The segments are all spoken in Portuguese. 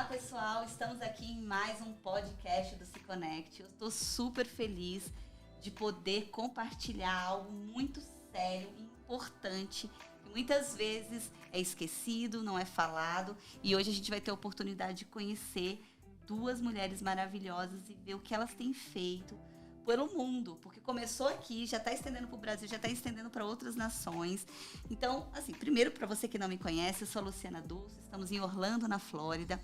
pessoal, estamos aqui em mais um podcast do Se Conecte. Eu estou super feliz de poder compartilhar algo muito sério e importante, que muitas vezes é esquecido, não é falado, e hoje a gente vai ter a oportunidade de conhecer duas mulheres maravilhosas e ver o que elas têm feito pelo mundo, porque começou aqui, já está estendendo para o Brasil, já está estendendo para outras nações. Então, assim, primeiro, para você que não me conhece, eu sou a Luciana Dulce, estamos em Orlando, na Flórida,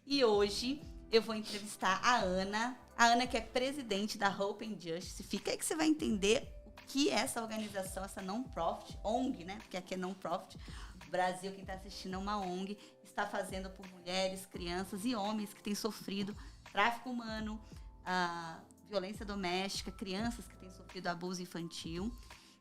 e hoje eu vou entrevistar a Ana que é presidente da Hope and Justice. Fica aí que você vai entender o que é essa organização, essa non-profit, ONG, né, porque aqui é non-profit. O Brasil, quem está assistindo é uma ONG, está fazendo por mulheres, crianças e homens que têm sofrido tráfico humano, violência doméstica, crianças que têm sofrido abuso infantil.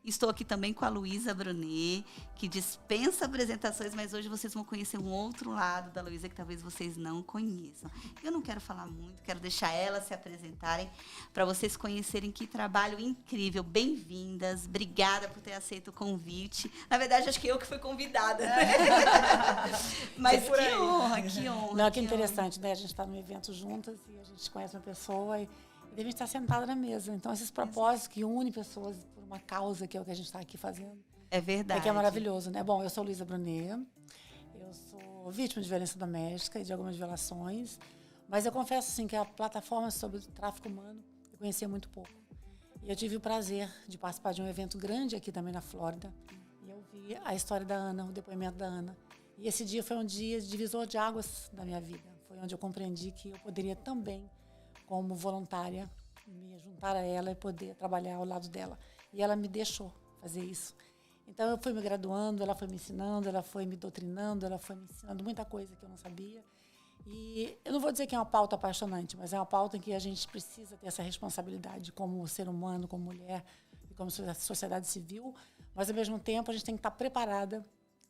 Estou aqui também com a Luísa Brunet, que dispensa apresentações, mas hoje vocês vão conhecer um outro lado da Luísa que talvez vocês não conheçam. Eu não quero falar muito, quero deixar elas se apresentarem para vocês conhecerem que trabalho incrível. Bem-vindas, obrigada por ter aceito o convite. Na verdade, acho que eu que fui convidada. Mas que honra, que honra. Não, que interessante, né? A gente está num evento juntas e a gente conhece uma pessoa e deve estar sentada na mesa. Então, esses propósitos que unem pessoas por uma causa, que é o que a gente está aqui fazendo. É verdade. É que é maravilhoso, né? Bom, eu sou Luísa Brunet, eu sou vítima de violência doméstica e de algumas violações, mas eu confesso, assim, que a plataforma sobre o tráfico humano eu conhecia muito pouco. E eu tive o prazer de participar de um evento grande aqui também na Flórida, e eu vi a história da Ana, o depoimento da Ana. E esse dia foi um dia divisor de águas da minha vida. Foi onde eu compreendi que eu poderia também, como voluntária, me juntar a ela e poder trabalhar ao lado dela. E ela me deixou fazer isso. Então, eu fui me graduando, ela foi me ensinando, ela foi me doutrinando, ela foi me ensinando muita coisa que eu não sabia. E eu não vou dizer que é uma pauta apaixonante, mas é uma pauta em que a gente precisa ter essa responsabilidade como ser humano, como mulher e como sociedade civil, mas, ao mesmo tempo, a gente tem que estar preparada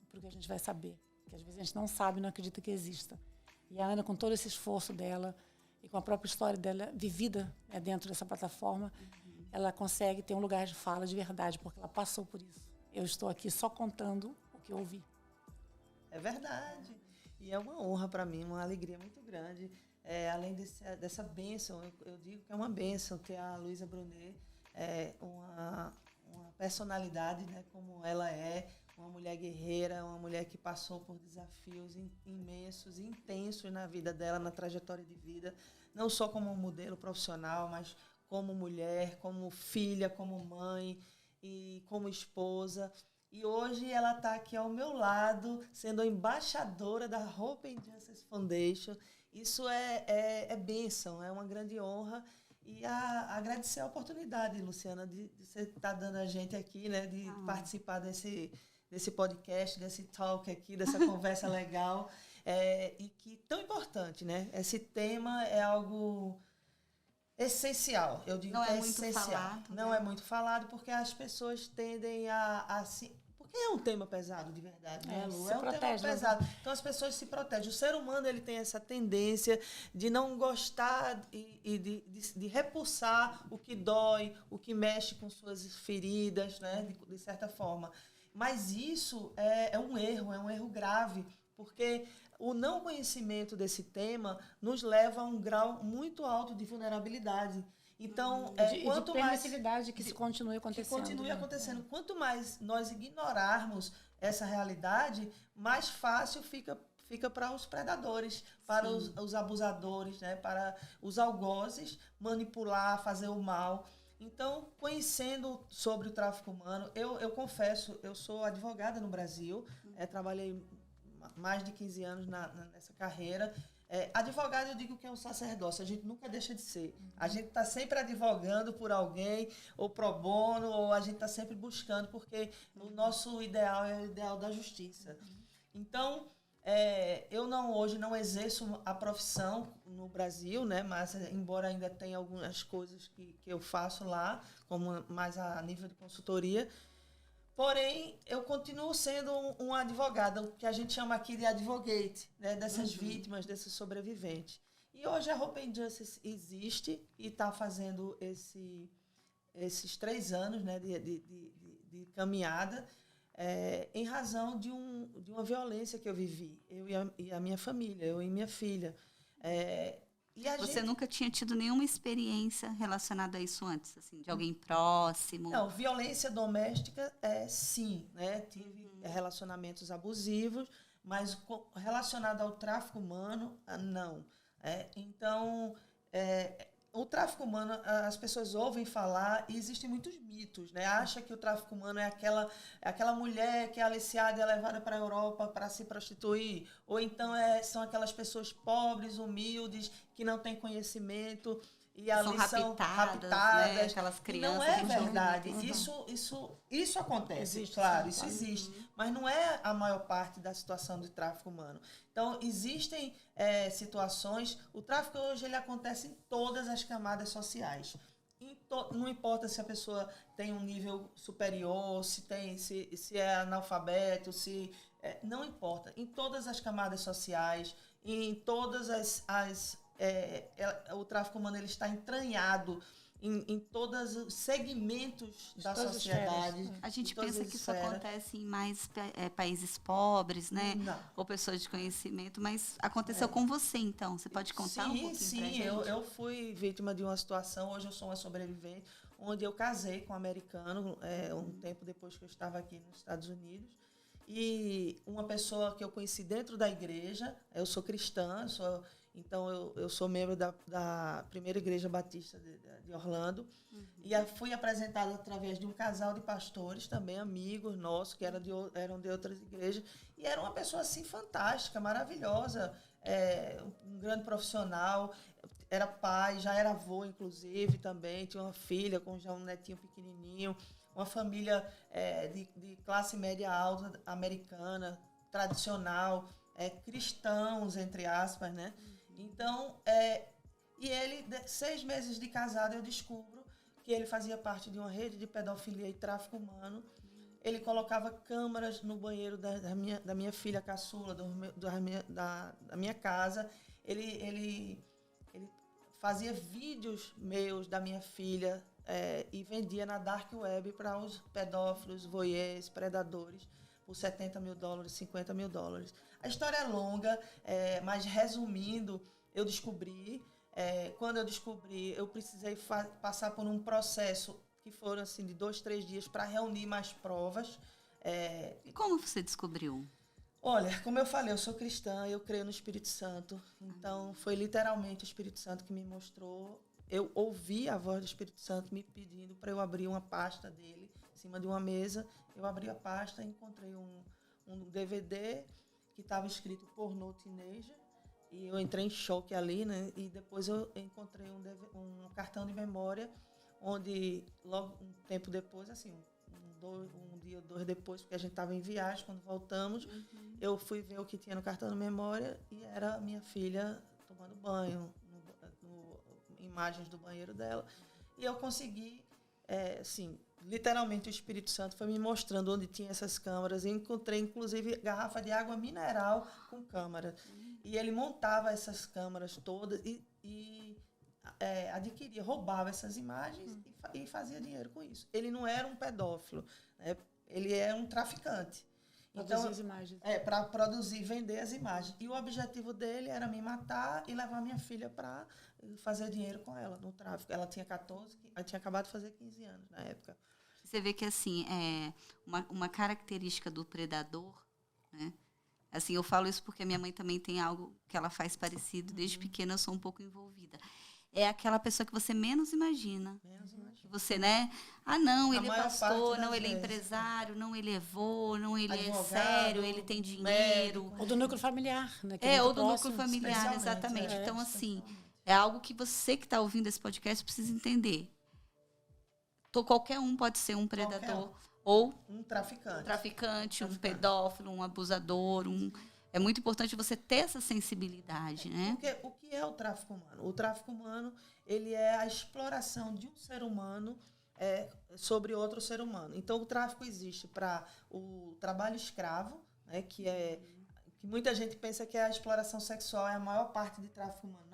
para o que a gente vai saber, que às vezes a gente não sabe e não acredita que exista. E a Ana, com todo esse esforço dela, e com a própria história dela vivida dentro dessa plataforma, ela consegue ter um lugar de fala de verdade, porque ela passou por isso. Eu estou aqui só contando o que eu ouvi. É verdade. E é uma honra para mim, uma alegria muito grande. Além dessa bênção, eu digo que é uma bênção ter a Luísa Brunet, uma personalidade, né, como ela é, uma mulher guerreira, uma mulher que passou por desafios imensos e intensos na vida dela, na trajetória de vida, não só como modelo profissional, mas como mulher, como filha, como mãe e como esposa. E hoje ela está aqui ao meu lado, sendo a embaixadora da Hope and Justice Foundation. Isso é bênção, é uma grande honra. E agradecer a oportunidade, Luciana, de você estar dando a gente aqui, né, de participar desse podcast, desse talk aqui, dessa conversa legal, e que tão importante, né? Esse tema é algo essencial, eu digo não que é é muito essencial. Falado, não né? é muito falado porque as pessoas tendem a se... Porque é um tema pesado, de verdade, né, Lu? É um tema pesado. Então, as pessoas se protegem. O ser humano ele tem essa tendência de não gostar e de repulsar o que dói, o que mexe com suas feridas, né, de certa forma. Mas isso é um erro grave, porque o não conhecimento desse tema nos leva a um grau muito alto de vulnerabilidade. Então, quanto mais que isso continue acontecendo. Quanto mais nós ignorarmos essa realidade, mais fácil fica para os predadores, para os abusadores, né, para os algozes manipular, fazer o mal. Então, conhecendo sobre o tráfico humano, eu confesso, eu sou advogada no Brasil, trabalhei mais de 15 anos nessa carreira. Advogado, eu digo que é um sacerdócio, a gente nunca deixa de ser. A gente está sempre advogando por alguém, ou pro bono, ou a gente está sempre buscando, porque o nosso ideal é o ideal da justiça. Então, eu hoje não exerço a profissão no Brasil, né, mas embora ainda tenha algumas coisas que eu faço lá, como mais a nível de consultoria, porém, eu continuo sendo uma advogada, o que a gente chama aqui de advocate, né, dessas vítimas, desses sobreviventes. E hoje a Hope and Justice existe e está fazendo esses 3 anos, né, de caminhada, em razão de uma violência que eu vivi, eu e a minha família, eu e minha filha. Você nunca tinha tido nenhuma experiência relacionada a isso antes, assim, de alguém próximo? Não, violência doméstica, sim, né? Tive relacionamentos abusivos, mas relacionado ao tráfico humano, não. Então, o tráfico humano, as pessoas ouvem falar e existem muitos mitos, né? Acha que o tráfico humano é aquela mulher que é aliciada e é levada para a Europa para se prostituir. Ou então são aquelas pessoas pobres, humildes, que não têm conhecimento e ali são raptadas. Né? Aquelas crianças. E não é verdade. Isso acontece, claro, isso existe. Mas não é a maior parte da situação do tráfico humano. Então, existem situações... O tráfico hoje ele acontece em todas as camadas sociais. Não importa se a pessoa tem um nível superior, se é analfabeto, não importa. Em todas as camadas sociais, em todas o tráfico humano ele está entranhado em todos os segmentos da sociedade. A gente pensa que isso acontece em mais países pobres, né? Não. Ou pessoas de conhecimento, mas aconteceu com você, então. Você pode contar um pouquinho pra gente? Sim, eu fui vítima de uma situação, hoje eu sou uma sobrevivente, onde eu casei com um americano, um tempo depois que eu estava aqui nos Estados Unidos. E uma pessoa que eu conheci dentro da igreja, eu sou cristã, então eu sou membro da primeira igreja batista de Orlando. E fui apresentada através de um casal de pastores, também amigos nossos, que eram de outras igrejas. E era uma pessoa assim fantástica, maravilhosa, um grande profissional. Era pai, já era avô, inclusive, também. Tinha uma filha com já um netinho pequenininho. Uma família de classe média alta, americana, tradicional, cristãos, entre aspas, né? Então, e ele, 6 meses de casado, eu descubro que ele fazia parte de uma rede de pedofilia e tráfico humano. Ele colocava câmeras no banheiro da minha filha caçula, da minha casa. Ele fazia vídeos meus da minha filha e vendia na dark web para os pedófilos, voyeurs, predadores, por $70 mil, $50 mil. A história é longa, mas resumindo, eu descobri. Quando eu descobri, eu precisei passar por um processo que foram assim, de 2, 3 dias para reunir mais provas. E como você descobriu? Olha, como eu falei, eu sou cristã, eu creio no Espírito Santo. Então, foi literalmente o Espírito Santo que me mostrou. Eu ouvi a voz do Espírito Santo me pedindo para eu abrir uma pasta dele, em cima de uma mesa. Eu abri a pasta e encontrei um DVD que estava escrito Pornô Teenager. E eu entrei em choque ali, né? E depois eu encontrei um cartão de memória, onde logo um tempo depois, assim, um dia ou 2 depois, porque a gente estava em viagem, quando voltamos, eu fui ver o que tinha no cartão de memória e era minha filha tomando banho, imagens do banheiro dela. E eu consegui, assim, literalmente o Espírito Santo foi me mostrando onde tinha essas câmaras. Eu encontrei, inclusive, garrafa de água mineral com câmera. E ele montava essas câmaras todas e adquiria, roubava essas imagens e fazia dinheiro com isso. Ele não era um pedófilo, né? Ele é um traficante. Produzir as imagens. Para produzir e vender as imagens. E o objetivo dele era me matar e levar minha filha para fazer dinheiro com ela no tráfico. Ela tinha 14, ela tinha acabado de fazer 15 anos na época. Você vê que, assim, uma característica do predador, né? Assim, eu falo isso porque a minha mãe também tem algo que ela faz parecido. Desde pequena eu sou um pouco envolvida. É aquela pessoa que você menos imagina. Que você, né? Ah, não, ele é pastor, não, ele é empresário, não, ele é vô, não, ele é sério, ele tem dinheiro. Ou do núcleo familiar, né? Ou do núcleo familiar, exatamente. Então, assim, é algo que você que está ouvindo esse podcast precisa entender. Qualquer um pode ser um predador. Ou um traficante, um pedófilo, um abusador. É muito importante você ter essa sensibilidade, né? Porque o que é o tráfico humano? O tráfico humano, ele é a exploração de um ser humano sobre outro ser humano. Então, o tráfico existe para o trabalho escravo, né, que muita gente pensa que a exploração sexual é a maior parte de tráfico humano.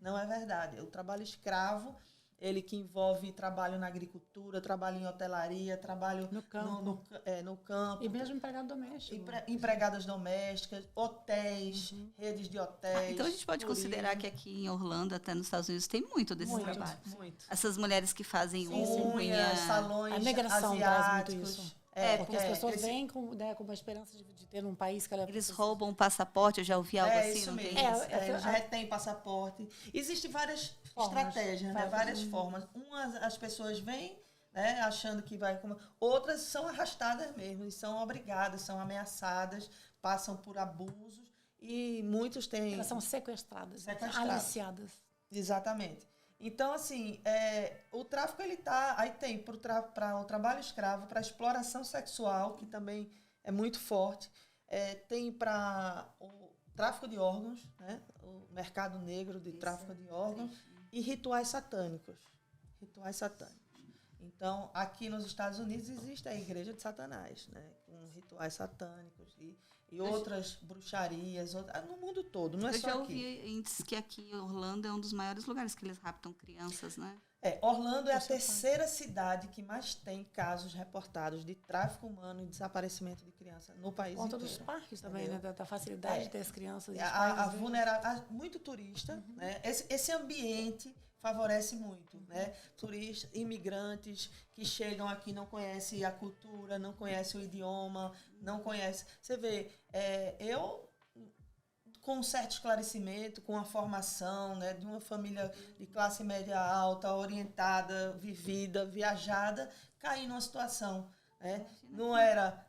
Não é verdade. O trabalho escravo ele que envolve trabalho na agricultura, trabalho em hotelaria, trabalho No campo. no campo. E mesmo empregado doméstico. Empregadas domésticas, hotéis, redes de hotéis. Então a gente pode turismo. considerar que aqui em Orlando, até nos Estados Unidos, tem muito desse trabalho. Muito. Essas mulheres que fazem Unhas, unha. salões A migração traz muito asiáticos. isso. É, Porque as pessoas esse- vêm com uma esperança de ter um país que ela Eles roubam o passaporte, eu já ouvi algo assim, isso não mesmo. tem isso? Eles retêm passaporte. Existem várias Formas, estratégias, né? Várias formas. Umas as pessoas vêm, né, achando que vai... Outras são arrastadas mesmo, e são obrigadas, são ameaçadas, passam por abusos e muitos têm... Elas são sequestradas, Sequestradas. aliciadas. Exatamente. Então, assim, o tráfico, ele tá... Aí tem para o trabalho escravo, para a exploração sexual, que também é muito forte. Tem para o tráfico de órgãos, né? O mercado negro de tráfico de órgãos. E rituais satânicos. Rituais satânicos. Então, aqui nos Estados Unidos existe a Igreja de Satanás, né? Com rituais satânicos e outras bruxarias, no mundo todo, não é Eu só já aqui. ouvi índices que aqui Orlando é um dos maiores lugares que eles raptam crianças, né? Orlando é a terceira cidade que mais tem casos reportados de tráfico humano e desaparecimento de criança no país Por conta inteiro. dos parques também, Entendeu? né? Da facilidade de ter as crianças. e os A pais verem. vulnerável, muito turista, né? Esse ambiente favorece muito, né? Turistas, imigrantes que chegam aqui, não conhecem a cultura, não conhecem o idioma, não conhecem... Você vê, eu com um certo esclarecimento, com a formação, né, de uma família de classe média alta, orientada, vivida, viajada, caí numa situação, né? Não era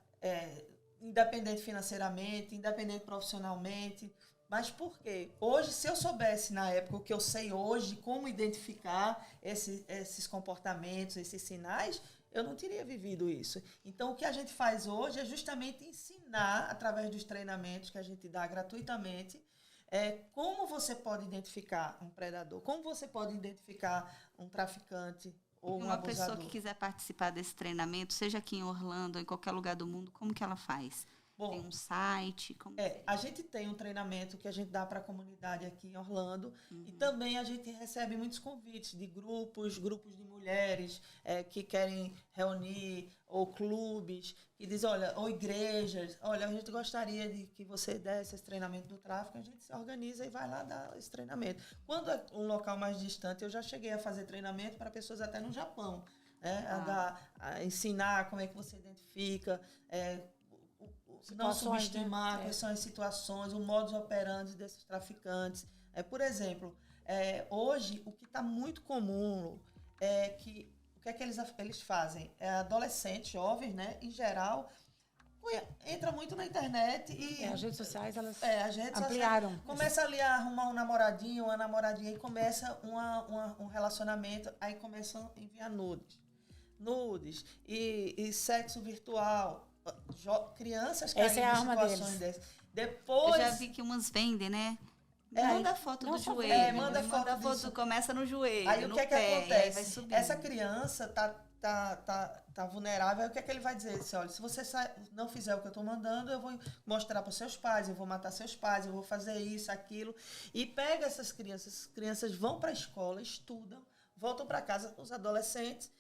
independente financeiramente, independente profissionalmente, mas por quê? Hoje, se eu soubesse na época o que eu sei hoje, como identificar esses comportamentos, esses sinais, eu não teria vivido isso. Então, o que a gente faz hoje é justamente ensinar, através dos treinamentos que a gente dá gratuitamente, como você pode identificar um predador, como você pode identificar um traficante ou um Uma abusador. pessoa que quiser participar desse treinamento, seja aqui em Orlando ou em qualquer lugar do mundo, como que ela faz? Bom, Tem um site? Como a gente tem um treinamento que a gente dá para a comunidade aqui em Orlando e também a gente recebe muitos convites de grupos de mulheres que querem reunir, ou clubes, que dizem, olha, ou igrejas, olha, a gente gostaria de que você desse esse treinamento do tráfico, a gente se organiza e vai lá dar esse treinamento. Quando é um local mais distante, eu já cheguei a fazer treinamento para pessoas até no Japão, né? A ensinar como é que você identifica, não subestimar, né? quais são as situações, o modus operandi desses traficantes. Por exemplo, hoje o que está muito comum é que o que é que eles fazem? Adolescentes, jovens, né, em geral, entra muito na internet e As redes sociais, elas as redes ampliaram. sociais, começa ali a arrumar um namoradinho, uma namoradinha, e começa um relacionamento, aí começam a enviar nudes e sexo virtual. Crianças caindo Essa é a arma em situações deles. dessas. Depois, eu já vi que umas vendem, né? aí- Manda foto não do só joelho. vende, manda foto disso. Começa no joelho, aí o no que é que pé, aí vai acontece? subindo. Essa criança tá vulnerável, aí o que é que ele vai dizer? Ele diz, olha, se você não fizer o que eu estou mandando, eu vou mostrar para seus pais, eu vou matar seus pais, eu vou fazer isso, aquilo. E pega essas crianças vão para a escola, estudam, voltam para casa, os adolescentes,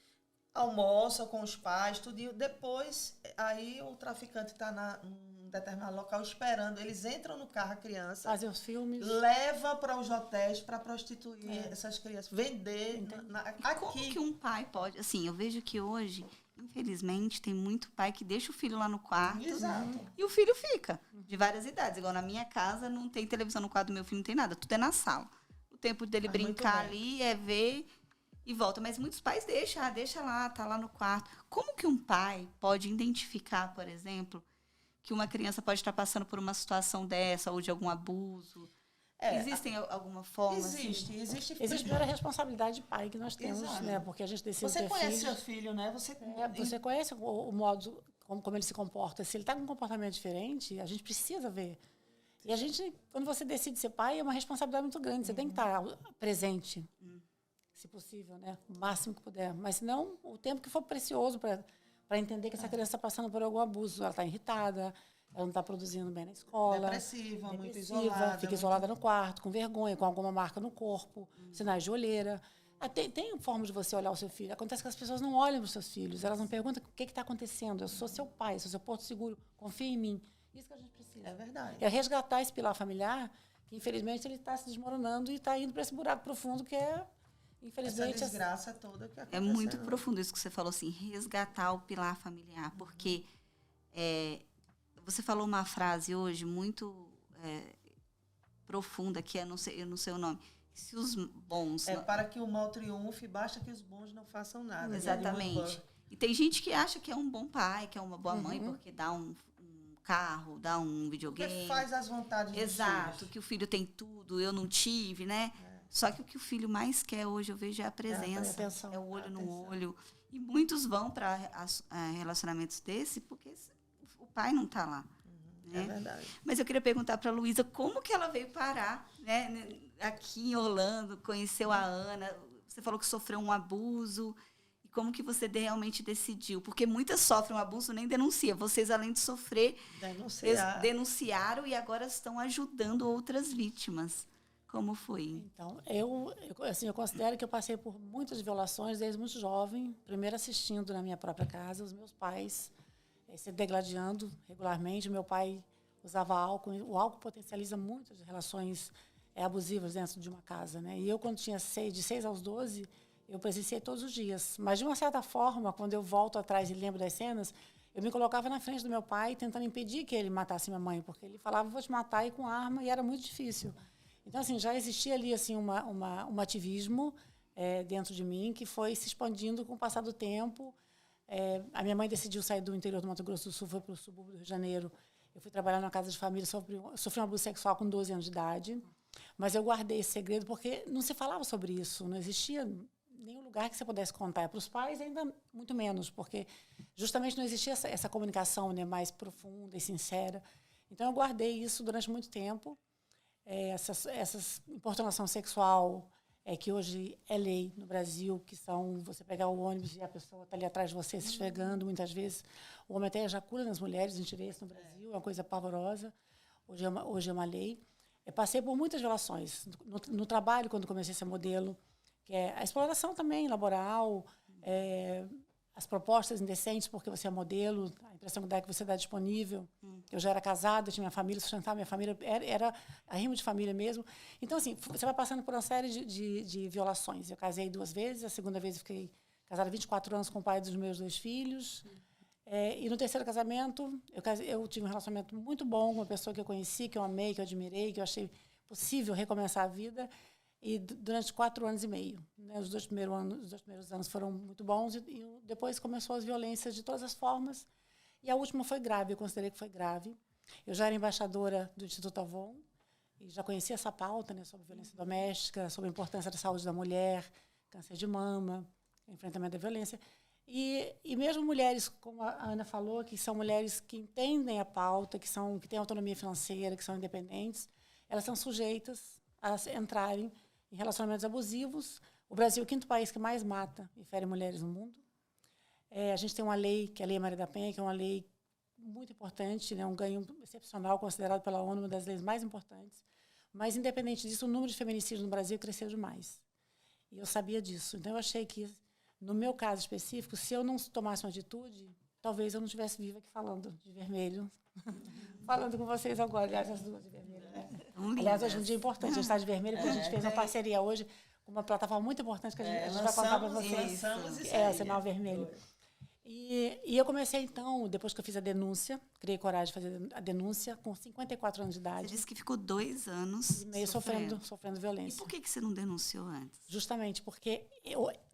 almoçam com os pais, tudinho. Depois, aí o traficante está num determinado local esperando. Eles entram no carro, a criança, Fazem os filmes. leva para os hotéis para prostituir essas crianças, vender Como aqui. que um pai pode... Assim, eu vejo que hoje, infelizmente, tem muito pai que deixa o filho lá no quarto. Exato. E o filho fica, de várias idades. Igual na minha casa, não tem televisão no quarto do meu filho, não tem nada. Tudo é na sala. O tempo dele Muito brincar bem. ali é ver e volta. Mas muitos pais deixa lá, tá lá no quarto. Como que um pai pode identificar, por exemplo, que uma criança pode estar passando por uma situação dessa ou de algum abuso? Existem alguma forma? Existe. Existe primeiro a responsabilidade de pai que nós temos, Exato. né? Porque a gente decide Você ter conhece filhos. seu filho, né? Você conhece o modo, como ele se comporta. Se ele está com um comportamento diferente, a gente precisa ver. E a gente, quando você decide ser pai, é uma responsabilidade muito grande. Você tem que estar presente, se possível, né? O máximo que puder. Mas senão, o tempo que for precioso para entender que essa criança está passando por algum abuso. Ela está irritada, ela não está produzindo bem na escola. Depressiva, muito isolada. Fica isolada no quarto, com vergonha, com alguma marca no corpo, sinais de olheira. Tem forma de você olhar o seu filho. Acontece que as pessoas não olham para os seus filhos. Elas não perguntam o que está acontecendo. Eu sou seu pai, sou seu porto seguro. Confia em mim. Isso que a gente precisa. É verdade. É resgatar esse pilar familiar, que infelizmente ele está se desmoronando e está indo para esse buraco profundo que é, infelizmente... Essa desgraça toda que É aconteceu. muito profundo isso que você falou, assim, resgatar o pilar familiar. Porque você falou uma frase hoje muito profunda, que eu não sei o nome. Se os bons... Para que o mal triunfe, basta que os bons não façam nada. Exatamente. E tem gente que acha que é um bom pai, que é uma boa mãe, porque dá um carro, dá um videogame. Porque faz as vontades dos Exato, filhos. que o filho tem tudo, eu não tive, né? Só que o que o filho mais quer hoje, eu vejo, é a presença. atenção. É o olho no olho. E muitos vão para relacionamentos desse porque o pai não está lá. Né? É verdade. Mas eu queria perguntar para a Luísa como que ela veio parar, né, aqui em Orlando, conheceu a Ana. Você falou que sofreu um abuso. E como que você realmente decidiu? Porque muitas sofrem um abuso, nem denunciam. Vocês, além de sofrer, denunciaram e agora estão ajudando outras vítimas. Como foi? Então, eu considero que eu passei por muitas violações desde muito jovem. Primeiro assistindo na minha própria casa, os meus pais se degladiando regularmente. Meu pai usava álcool. O álcool potencializa muitas relações abusivas dentro de uma casa, né? E eu, quando tinha de 6 aos 12, eu presenciei todos os dias. Mas, de uma certa forma, quando eu volto atrás e lembro das cenas, eu me colocava na frente do meu pai tentando impedir que ele matasse minha mãe, porque ele falava, vou te matar, e com arma, e era muito difícil. Então, assim, já existia ali assim, um ativismo dentro de mim que foi se expandindo com o passar do tempo. A minha mãe decidiu sair do interior do Mato Grosso do Sul, foi para o subúrbio do Rio de Janeiro. Eu fui trabalhar numa casa de família, sofri um abuso sexual com 12 anos de idade. Mas eu guardei esse segredo porque não se falava sobre isso, não existia nenhum lugar que você pudesse contar. Para os pais, ainda muito menos, porque justamente não existia essa comunicação, né, mais profunda e sincera. Então, eu guardei isso durante muito tempo. Essas importunação sexual, que hoje é lei no Brasil, que são você pegar o ônibus e a pessoa está ali atrás de você se esfregando, muitas vezes. O homem até ejacula nas mulheres, a gente vê isso no Brasil, é uma coisa pavorosa. Hoje é uma lei. Passei por muitas violações. No trabalho, quando comecei a ser modelo, que é a exploração também laboral, as propostas indecentes porque você é modelo, a impressão que dá é que você está disponível. Eu já era casada, tinha minha família, sustentava minha família, era arrimo de família mesmo. Então, assim, você vai passando por uma série de violações. Eu casei 2 vezes, a segunda vez eu fiquei casada há 24 anos com o pai dos meus 2 filhos. E no terceiro casamento, eu tive um relacionamento muito bom com uma pessoa que eu conheci, que eu amei, que eu admirei, que eu achei possível recomeçar a vida. E durante 4 anos e meio. Né, os dois primeiros anos foram muito bons e depois começou as violências de todas as formas. E a última foi grave, eu considerei que foi grave. Eu já era embaixadora do Instituto Avon e já conhecia essa pauta, né, sobre violência doméstica, sobre a importância da saúde da mulher, câncer de mama, enfrentamento da violência. E mesmo mulheres, como a Ana falou, que são mulheres que entendem a pauta, que têm autonomia financeira, que são independentes, elas são sujeitas a entrarem em relacionamentos abusivos. O Brasil é o 5º país que mais mata e fere mulheres no mundo. A gente tem uma lei, que é a Lei Maria da Penha, que é uma lei muito importante, né, um ganho excepcional, considerado pela ONU uma das leis mais importantes. Mas, independente disso, o número de feminicídios no Brasil cresceu demais. E eu sabia disso. Então, eu achei que, no meu caso específico, se eu não tomasse uma atitude, talvez eu não estivesse viva aqui falando de vermelho. Falando com vocês agora, aliás, as duas de vermelho. Né? Aliás, hoje é um dia importante, a gente está de vermelho, porque a gente fez uma parceria hoje com uma plataforma muito importante que a gente vai contar para vocês. O Sinal Vermelho. E eu comecei, então, depois que eu fiz a denúncia, criei coragem de fazer a denúncia, com 54 anos de idade. Você disse que ficou 2 anos e meio sofrendo violência. E por que você não denunciou antes? Justamente porque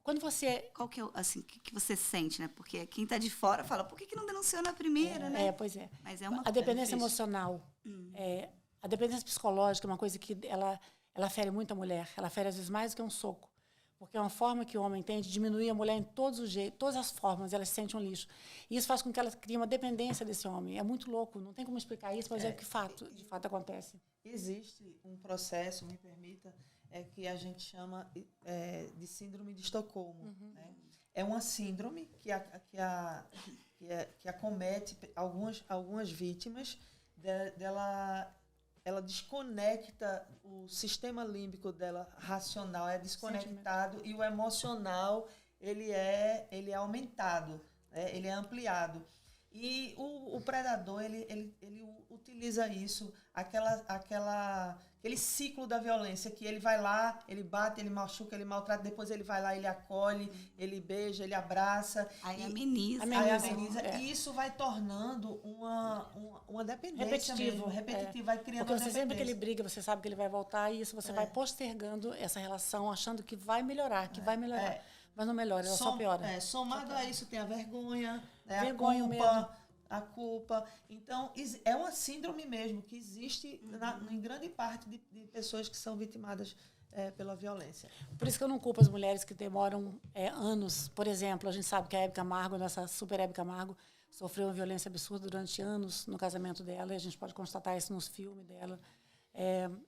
quando você... Qual que é assim, que você sente, né? Porque quem está de fora fala, por que não denunciou na primeira, né? Pois é. Mas é uma a dependência emocional, a dependência psicológica é uma coisa que ela fere muito a mulher. Ela fere, às vezes, mais do que um soco. Porque é uma forma que o homem tem de diminuir a mulher em todos os jeitos, todas as formas, ela se sente um lixo. E isso faz com que ela crie uma dependência desse homem. É muito louco, não tem como explicar isso, mas é o que de fato acontece. Existe um processo, me permita, que a gente chama de síndrome de Estocolmo. Né? É uma síndrome que acomete algumas vítimas dela ela desconecta o sistema límbico dela racional, é desconectado, e o emocional ele é aumentado, né? Ele é ampliado. E o predador ele utiliza isso, aquele ciclo da violência, que ele vai lá, ele bate, ele machuca, ele maltrata, depois ele vai lá, ele acolhe, ele beija, ele abraça. Aí ameniza. Aí ameniza. E isso vai tornando uma dependência repetitivo, vai criando porque uma você sempre que ele briga, você sabe que ele vai voltar, e isso você vai postergando essa relação, achando que vai melhorar, mas não melhora, ela só piora. Somado a isso tem a vergonha, né, Vergonha, a culpa. Então, é uma síndrome mesmo que existe em grande parte de pessoas que são vitimadas pela violência. Por isso que eu não culpo as mulheres que demoram anos. Por exemplo, a gente sabe que a Hebe Camargo, nossa super Hebe Camargo, sofreu uma violência absurda durante anos no casamento dela, e a gente pode constatar isso nos filmes dela.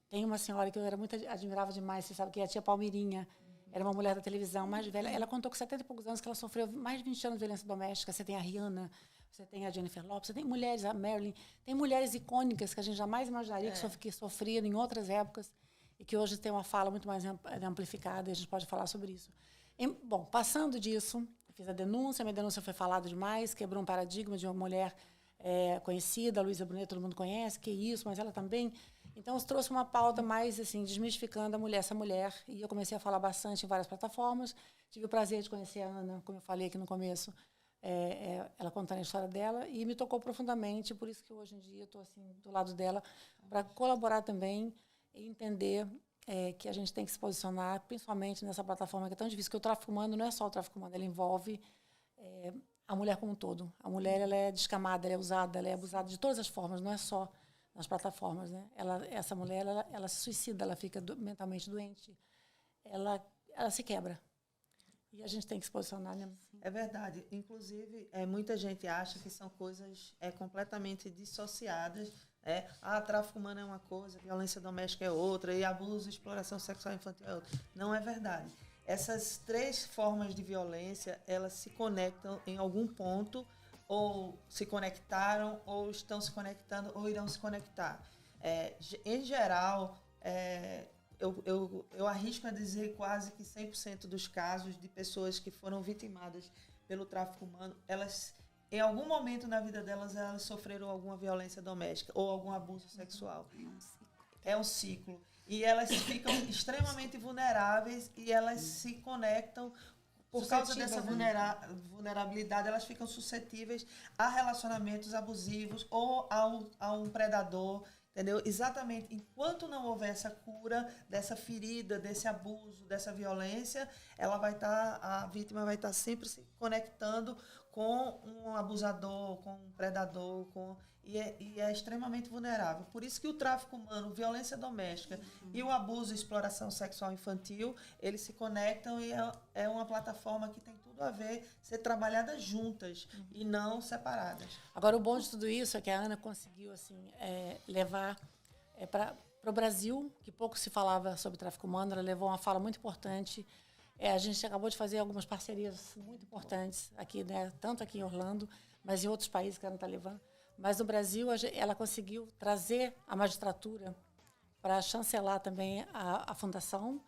Tem uma senhora que eu admirava demais, você sabe que é a tia Palmirinha. Era uma mulher da televisão, mais velha. Ela contou com 70 e poucos anos que ela sofreu mais de 20 anos de violência doméstica. Você tem a Rihanna, você tem a Jennifer Lopez, você tem mulheres, a Marilyn. Tem mulheres icônicas que a gente jamais imaginaria que sofriam em outras épocas e que hoje tem uma fala muito mais amplificada, e a gente pode falar sobre isso. Bom, passando disso, fiz a denúncia, minha denúncia foi falada demais, quebrou um paradigma de uma mulher conhecida, a Luísa Brunet, todo mundo conhece, que isso, mas ela também... Então, eu trouxe uma pauta mais, assim, desmistificando essa mulher, e eu comecei a falar bastante em várias plataformas. Tive o prazer de conhecer a Ana, como eu falei aqui no começo, ela contando a história dela, e me tocou profundamente, por isso que hoje em dia eu estou, assim, do lado dela, para colaborar também e entender que a gente tem que se posicionar, principalmente nessa plataforma que é tão difícil, que o tráfico humano não é só o tráfico humano, ele envolve a mulher como um todo. A mulher, ela é descamada, ela é usada, ela é abusada de todas as formas, não é só nas plataformas, né? Essa mulher, ela se suicida, ela fica mentalmente doente, ela se quebra. E a gente tem que se posicionar, né? É verdade. Inclusive, muita gente acha que são coisas completamente dissociadas. Tráfico humano é uma coisa, violência doméstica é outra, e abuso, exploração sexual infantil é outra. Não é verdade. Essas três formas de violência, elas se conectam em algum ponto, ou se conectaram, ou estão se conectando, ou irão se conectar. Em geral, eu arrisco a dizer quase que 100% dos casos de pessoas que foram vitimadas pelo tráfico humano, elas, em algum momento na vida delas, elas sofreram alguma violência doméstica ou algum abuso sexual. É um ciclo. E elas ficam extremamente vulneráveis, e elas se conectam. Por causa dessa vulnerabilidade, elas ficam suscetíveis a relacionamentos abusivos ou a um predador, entendeu? Exatamente. Enquanto não houver essa cura dessa ferida, desse abuso, dessa violência, a vítima vai estar sempre se conectando com um abusador, com um predador, e é extremamente vulnerável. Por isso que o tráfico humano, violência doméstica e o abuso e exploração sexual infantil, eles se conectam, e é uma plataforma que tem tudo a ver ser trabalhadas juntas e não separadas. Agora, o bom de tudo isso é que a Ana conseguiu levar para o Brasil, que pouco se falava sobre tráfico humano, ela levou uma fala muito importante. A gente acabou de fazer algumas parcerias muito importantes aqui, né? Tanto aqui em Orlando, mas em outros países que ela não está levando. Mas no Brasil, ela conseguiu trazer a magistratura para chancelar também a fundação,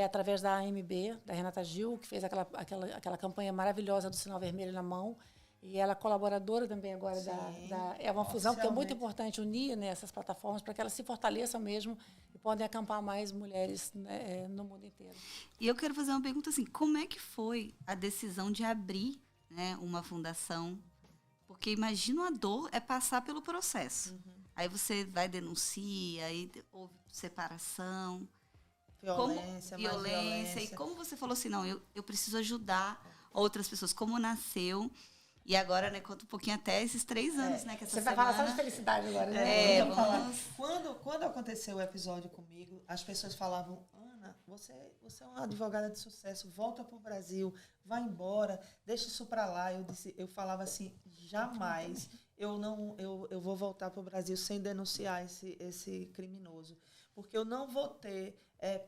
através da AMB, da Renata Gil, que fez aquela campanha maravilhosa do Sinal Vermelho na Mão. E ela é colaboradora também agora é uma fusão, porque é muito importante unir, né, essas plataformas para que elas se fortaleçam mesmo e podem acampar mais mulheres, né, no mundo inteiro. E eu quero fazer uma pergunta assim, como é que foi a decisão de abrir, né, uma fundação? Porque imagina a dor é passar pelo processo. Aí você vai denuncia, aí houve separação, violência. E como você falou assim, não, eu preciso ajudar outras pessoas. Como nasceu? E agora, né, conta um pouquinho até esses 3 anos, né? Que essa você semana... vai falar só de felicidade agora, né? Vamos falar. Quando aconteceu o episódio comigo, as pessoas falavam, Ana, você é uma advogada de sucesso, volta para o Brasil, vai embora, deixa isso para lá. Eu falava assim, jamais eu vou voltar para o Brasil sem denunciar esse criminoso. Porque eu não vou ter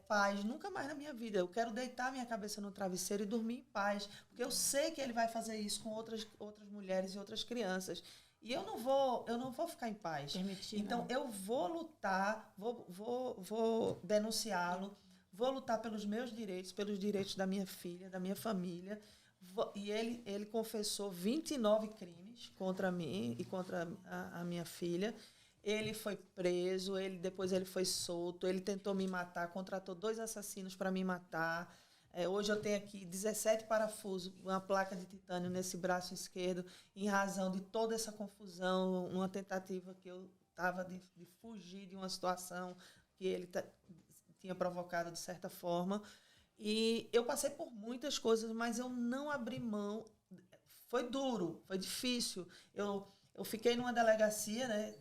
paz nunca mais na minha vida. Eu quero deitar minha cabeça no travesseiro e dormir em paz. Porque eu sei que ele vai fazer isso com outras mulheres e outras crianças. E eu não vou ficar em paz. Então, eu vou lutar, vou denunciá-lo, vou lutar pelos meus direitos, pelos direitos da minha filha, da minha família. E ele confessou 29 crimes contra mim e contra a minha filha. Ele foi preso, depois ele foi solto, ele tentou me matar, contratou 2 assassinos para me matar. Hoje eu tenho aqui 17 parafusos, uma placa de titânio nesse braço esquerdo, em razão de toda essa confusão, uma tentativa que eu estava de fugir de uma situação que ele tinha provocado de certa forma. E eu passei por muitas coisas, mas eu não abri mão. Foi duro, foi difícil. Eu fiquei numa delegacia, né,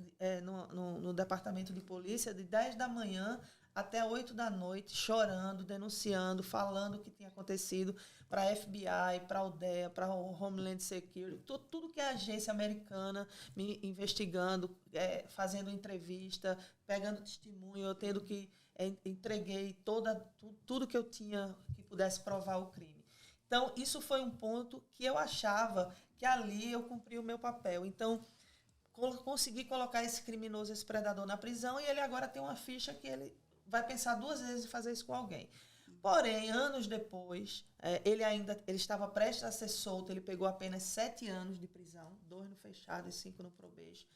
no departamento de polícia, de 10 da manhã até 8 da noite, chorando, denunciando, falando o que tinha acontecido para a FBI, para a UDEA, para o Homeland Security, tudo que é agência americana, me investigando, fazendo entrevista, pegando testemunho, eu tendo que... entreguei tudo que eu tinha que pudesse provar o crime. Então, isso foi um ponto que eu achava que ali eu cumpri o meu papel. Então, consegui colocar esse criminoso, esse predador na prisão, e ele agora tem uma ficha que ele vai pensar 2 vezes em fazer isso com alguém. Porém, anos depois, ele estava prestes a ser solto, ele pegou apenas 7 anos de prisão, 2 no fechado e 5 no probation.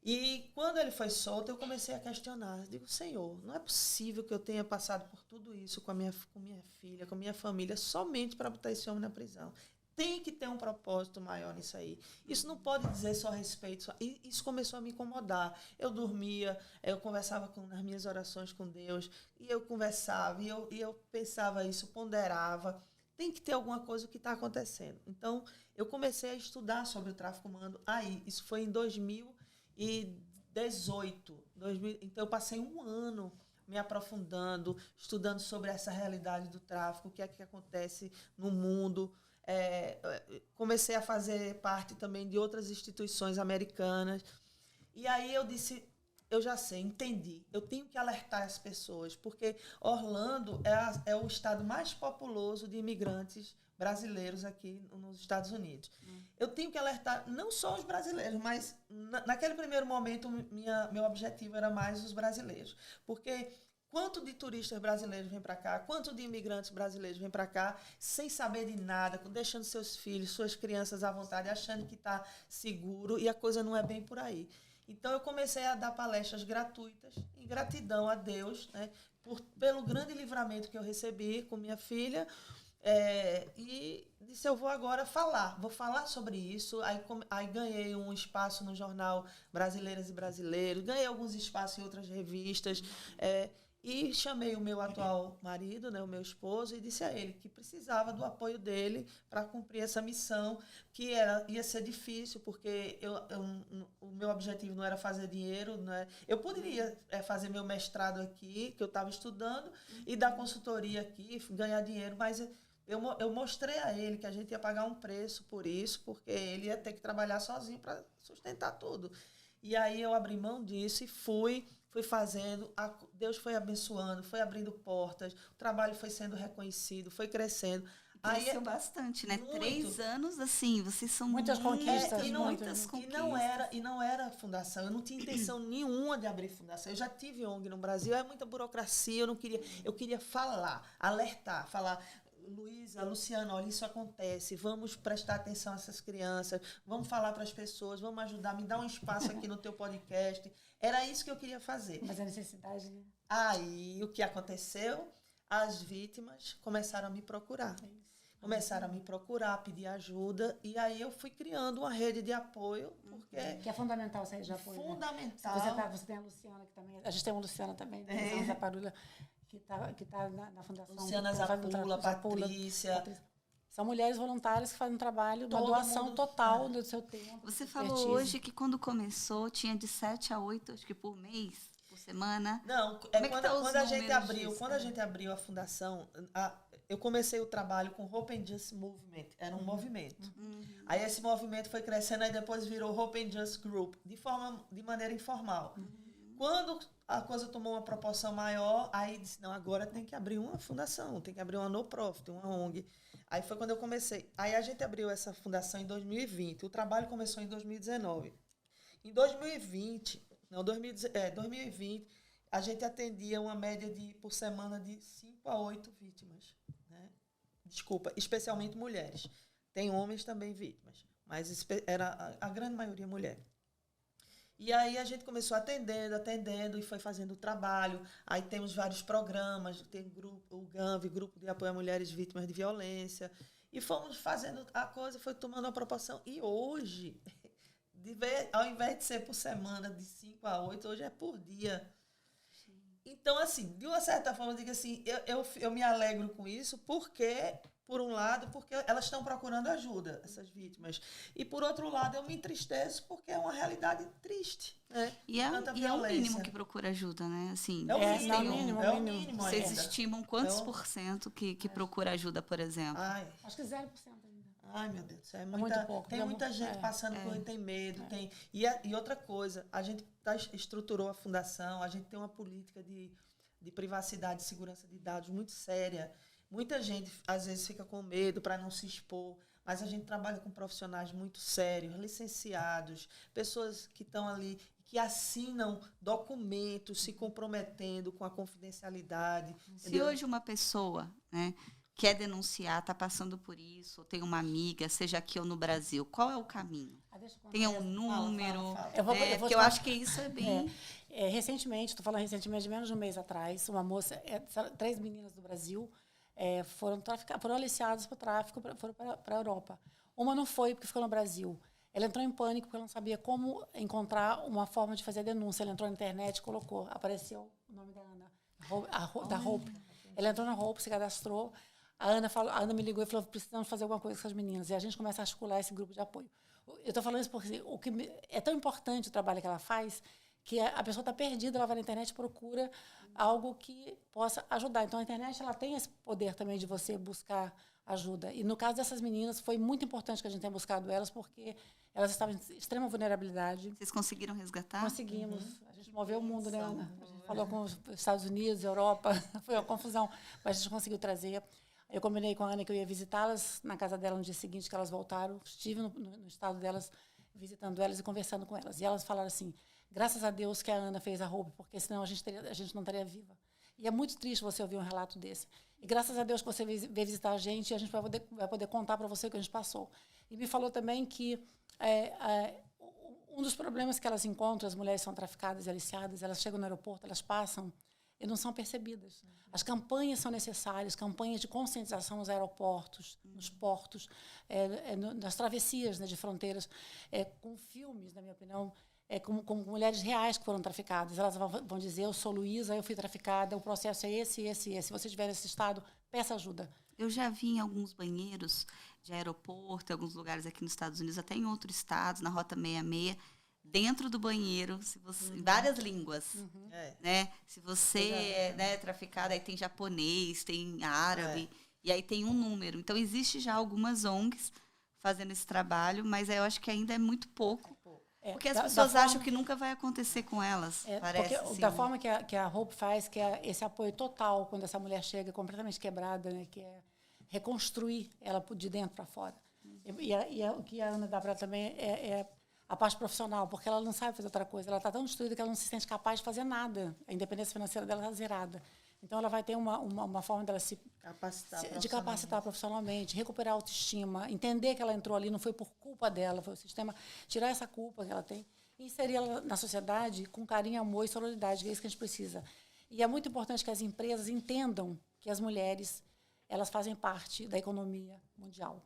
E quando ele foi solto, eu comecei a questionar. Eu digo, Senhor, não é possível que eu tenha passado por tudo isso com minha filha, com a minha família, somente para botar esse homem na prisão. Tem que ter um propósito maior nisso aí. Isso não pode dizer só respeito. E isso começou a me incomodar. Eu dormia, eu conversava nas minhas orações com Deus, e eu conversava, e eu pensava isso, ponderava. Tem que ter alguma coisa que está acontecendo. Então, eu comecei a estudar sobre o tráfico humano. Isso foi em 2018. Então, eu passei 1 ano me aprofundando, estudando sobre essa realidade do tráfico, o que é que acontece no mundo. Comecei a fazer parte também de outras instituições americanas. E aí eu disse, eu já sei, entendi. Eu tenho que alertar as pessoas, porque Orlando é o estado mais populoso de imigrantes brasileiros aqui nos Estados Unidos. Eu tenho que alertar não só os brasileiros, mas naquele primeiro momento meu objetivo era mais os brasileiros. Porque quanto de turistas brasileiros vem para cá, quanto de imigrantes brasileiros vem para cá, sem saber de nada, deixando seus filhos, suas crianças à vontade, achando que está seguro, e a coisa não é bem por aí. Então, eu comecei a dar palestras gratuitas, em gratidão a Deus, né, pelo grande livramento que eu recebi com minha filha, e disse, eu vou agora vou falar sobre isso. Aí ganhei um espaço no jornal Brasileiras e Brasileiros, ganhei alguns espaços em outras revistas, e chamei o meu atual marido, né, o meu esposo, e disse a ele que precisava do apoio dele para cumprir essa missão, que ia ser difícil, porque o meu objetivo não era fazer dinheiro, né? Eu poderia fazer meu mestrado aqui, que eu estava estudando, e dar consultoria aqui, ganhar dinheiro, mas eu mostrei a ele que a gente ia pagar um preço por isso, porque ele ia ter que trabalhar sozinho para sustentar tudo. E aí eu abri mão disso e fui fazendo, Deus foi abençoando, foi abrindo portas, o trabalho foi sendo reconhecido, foi crescendo. Cresceu bastante, né? Muito. 3 anos, assim, vocês são muitas conquistas. Muitas conquistas. E não era fundação, eu não tinha intenção nenhuma de abrir fundação. Eu já tive ONG no Brasil, é muita burocracia, eu queria falar, alertar, falar... Luísa, Luciana, olha, isso acontece, vamos prestar atenção a essas crianças, vamos falar para as pessoas, vamos ajudar, me dá um espaço aqui no teu podcast. Era isso que eu queria fazer. Mas a necessidade, né? Aí, o que aconteceu? As vítimas começaram a me procurar. Começaram a me procurar, pedir ajuda, e aí eu fui criando uma rede de apoio, porque... Que é fundamental essa rede de apoio, fundamental. Né? Você tem a Luciana, que também... A gente tem uma Luciana também, né? Zaparulha, que tá na fundação. Luciana Zapula, Patrícia. São mulheres voluntárias que fazem um trabalho, uma doação total do seu tempo. Você falou hoje que quando começou tinha de 7 a 8, acho que por mês, por semana. Não, quando a gente abriu a fundação, eu comecei o trabalho com Hope and Justice Movement, era um movimento. Aí esse movimento foi crescendo, aí depois virou Hope and Justice Group, de maneira informal. Quando a coisa tomou uma proporção maior, aí disse, não, agora tem que abrir uma fundação, tem que abrir uma no-profit, uma ONG. Aí foi quando eu comecei. Aí a gente abriu essa fundação em 2020, o trabalho começou em 2019. Em 2020, 2020, a gente atendia uma média por semana de 5 a 8 vítimas, né? Desculpa, especialmente mulheres. Tem homens também vítimas, mas era a grande maioria mulher. E aí a gente começou atendendo e foi fazendo o trabalho. Aí temos vários programas, tem o GANV, Grupo de Apoio a Mulheres Vítimas de Violência. E fomos fazendo a coisa, foi tomando uma proporção. E hoje, ao invés de ser por semana, de 5 a 8, hoje é por dia. Então, assim, de uma certa forma, eu digo assim, eu me alegro com isso, porque, por um lado, porque elas estão procurando ajuda, essas vítimas. E, por outro lado, eu me entristeço porque é uma realidade triste, né? E é o mínimo que procura ajuda, né? Assim, é o mínimo. Vocês ainda. Estimam quantos por cento que procura ajuda, por exemplo? Acho que 0% ainda. Ai, meu Deus, muito pouco. Tem muita gente passando por isso, tem medo. Tem, e outra coisa, a gente estruturou a fundação, a gente tem uma política de privacidade e segurança de dados muito séria. Muita gente, às vezes, fica com medo para não se expor, mas a gente trabalha com profissionais muito sérios, licenciados, pessoas que estão ali, que assinam documentos se comprometendo com a confidencialidade. Se entendeu? hoje uma pessoa, né, quer denunciar, está passando por isso, ou tem uma amiga, seja aqui ou no Brasil, qual é o caminho? Tem um número? Fala. Porque eu acho que isso é bem... Recentemente, estou falando recentemente, menos de um mês atrás, uma moça, 3 meninas do Brasil foram aliciadas para o tráfico, foram para a Europa. Uma não foi porque ficou no Brasil. Ela entrou em pânico porque ela não sabia como encontrar uma forma de fazer a denúncia. Ela entrou na internet, apareceu o nome da Ana, da Hope. Ela entrou na Hope, se cadastrou. A Ana me ligou e falou, precisamos fazer alguma coisa com essas meninas. E a gente começa a articular esse grupo de apoio. Eu estou falando isso porque é tão importante o trabalho que ela faz, que a pessoa está perdida, ela vai na internet e procura algo que possa ajudar. Então, a internet ela tem esse poder também de você buscar ajuda. E, no caso dessas meninas, foi muito importante que a gente tenha buscado elas, porque elas estavam em extrema vulnerabilidade. Vocês conseguiram resgatar? Conseguimos. A gente moveu o mundo, né, Ana? A gente falou com os Estados Unidos, Europa, foi uma confusão, mas a gente conseguiu trazer. Eu combinei com a Ana que eu ia visitá-las na casa dela no dia seguinte que elas voltaram. Estive no estado delas, visitando elas e conversando com elas. E elas falaram assim, graças a Deus que a Ana fez a roupa, porque senão a gente não estaria viva. E é muito triste você ouvir um relato desse. E graças a Deus que você veio visitar a gente e a gente vai poder contar para você o que a gente passou. E me falou também que um dos problemas que elas encontram, as mulheres são traficadas e aliciadas, elas chegam no aeroporto, elas passam e não são percebidas. As campanhas são necessárias, campanhas de conscientização nos aeroportos, nos portos, nas travessias, né, de fronteiras, com filmes, na minha opinião, com mulheres reais que foram traficadas. Elas vão dizer, eu sou Luísa, eu fui traficada, o processo é esse, esse, esse. Se você estiver nesse estado, peça ajuda. Eu já vi em alguns banheiros de aeroporto, em alguns lugares aqui nos Estados Unidos, até em outros estados, na Rota 66, dentro do banheiro, se você, em várias línguas, né? Se você é traficado, aí tem japonês, tem árabe, e aí tem um número. Então, existe já algumas ONGs fazendo esse trabalho, mas eu acho que ainda é muito pouco. Porque as pessoas acham que nunca vai acontecer com elas, parece. Porque, assim, da forma que a Hope faz, que é esse apoio total, quando essa mulher chega completamente quebrada, né, que é reconstruir ela de dentro para fora. E o que a Ana dá para ela também é a parte profissional, porque ela não sabe fazer outra coisa. Ela está tão destruída que ela não se sente capaz de fazer nada. A independência financeira dela está zerada. Então, ela vai ter uma forma dela de capacitar profissionalmente, recuperar a autoestima, entender que ela entrou ali, não foi por culpa dela, foi o sistema, tirar essa culpa que ela tem e inserir ela na sociedade com carinho, amor e sororidade, que é isso que a gente precisa. E é muito importante que as empresas entendam que as mulheres, elas fazem parte da economia mundial.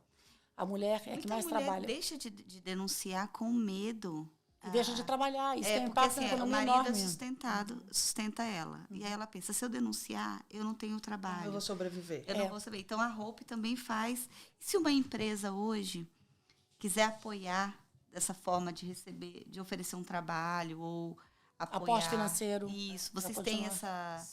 A mulher é a que mais trabalha. Deixa de denunciar com medo. E deixa de trabalhar. Isso tem um porque, impacto na economia o marido enorme. sustenta ela. E aí ela pensa, se eu denunciar, eu não tenho trabalho. Eu vou sobreviver. Eu não vou saber. Então, a Hope também faz. E se uma empresa hoje quiser apoiar dessa forma de receber, de oferecer um trabalho ou apoiar... Aporte financeiro. Isso. Vocês têm essa...